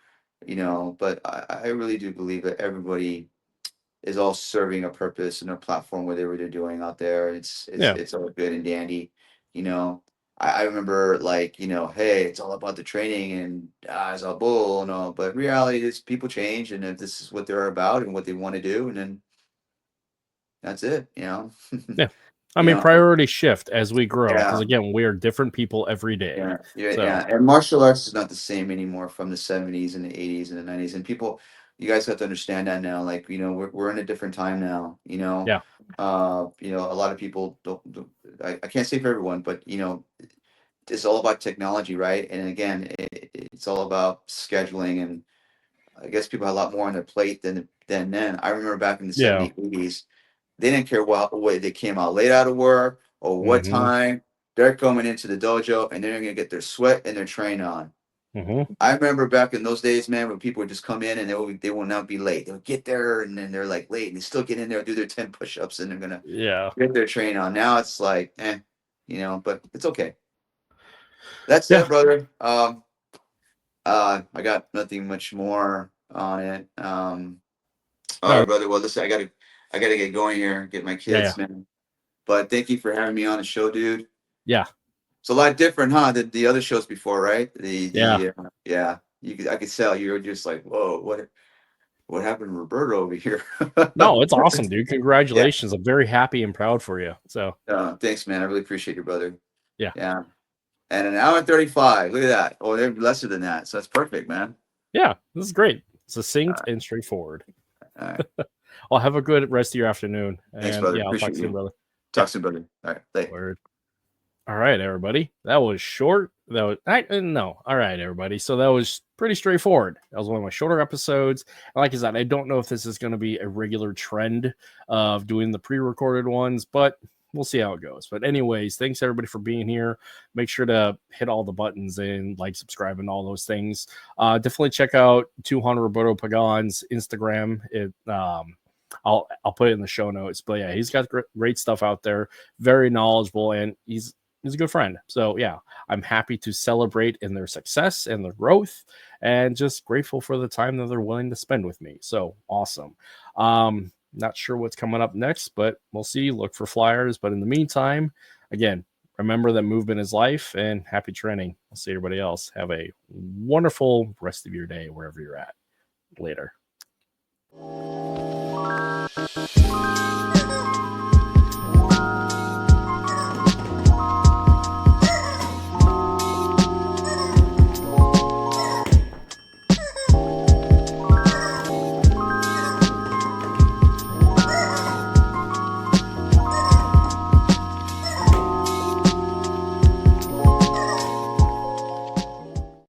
but I really do believe that everybody is all serving a purpose and a platform, whatever they're doing out there. It's all good and dandy, you know. I remember, like, hey, it's all about the training and it's all bull, but reality is people change, and if this is what they're about and what they want to do, and then that's it. Yeah. I mean, priorities shift as we grow because, Yeah. again, we are different people every day. Yeah. And martial arts is not the same anymore from the 70s and the 80s and the 90s. And people, you guys have to understand that now. Like, we're in a different time now. Yeah. A lot of people don't I can't say for everyone, but it's all about technology, right? And again, it's all about scheduling, and I guess people had a lot more on their plate than then. I remember back in the Yeah. 70s, 80s, they didn't care what they came out late out of work or what time. They're coming into the dojo and they're gonna get their sweat and their train on. I remember back in those days, man, when people would just come in and they will not be late. They'll get there and then they're like late and they still get in there, do their 10 push-ups, and they're gonna get their train on. Now it's like, but it's okay. That's it, brother. I got nothing much more on it. All right, brother. Well, listen, I gotta get going here, get my kids, man. But thank you for having me on the show, dude. Yeah. It's a lot different, huh? The other shows before, right? I could tell you were just like, whoa, what happened to Roberto over here? No, it's awesome, dude. Congratulations. I'm very happy and proud for you. So thanks, man. I really appreciate you, brother. Yeah. And an hour and 35. Look at that. Oh, they're lesser than that. So that's perfect, man. Yeah, this is great. Succinct and straightforward. All right. Well, have a good rest of your afternoon. Thanks, brother. Yeah, I'll talk soon, brother. Talk soon, brother. All right. Word. All right, everybody. That was short. All right, everybody. So that was pretty straightforward. That was one of my shorter episodes. And like I said, I don't know if this is going to be a regular trend of doing the pre-recorded ones, but we'll see how it goes. But anyways, thanks everybody for being here. Make sure to hit all the buttons and like, subscribe, and all those things. Definitely check out Tuhon Roberto Pagan's Instagram. I'll put it in the show notes. But yeah, he's got great stuff out there. Very knowledgeable, and he's a good friend. So yeah, I'm happy to celebrate in their success and their growth, and just grateful for the time that they're willing to spend with me. So awesome. Not sure what's coming up next, but we'll see. Look for flyers. But in the meantime, again, remember that movement is life, and happy training. I'll see everybody else. Have a wonderful rest of your day wherever you're at. Later.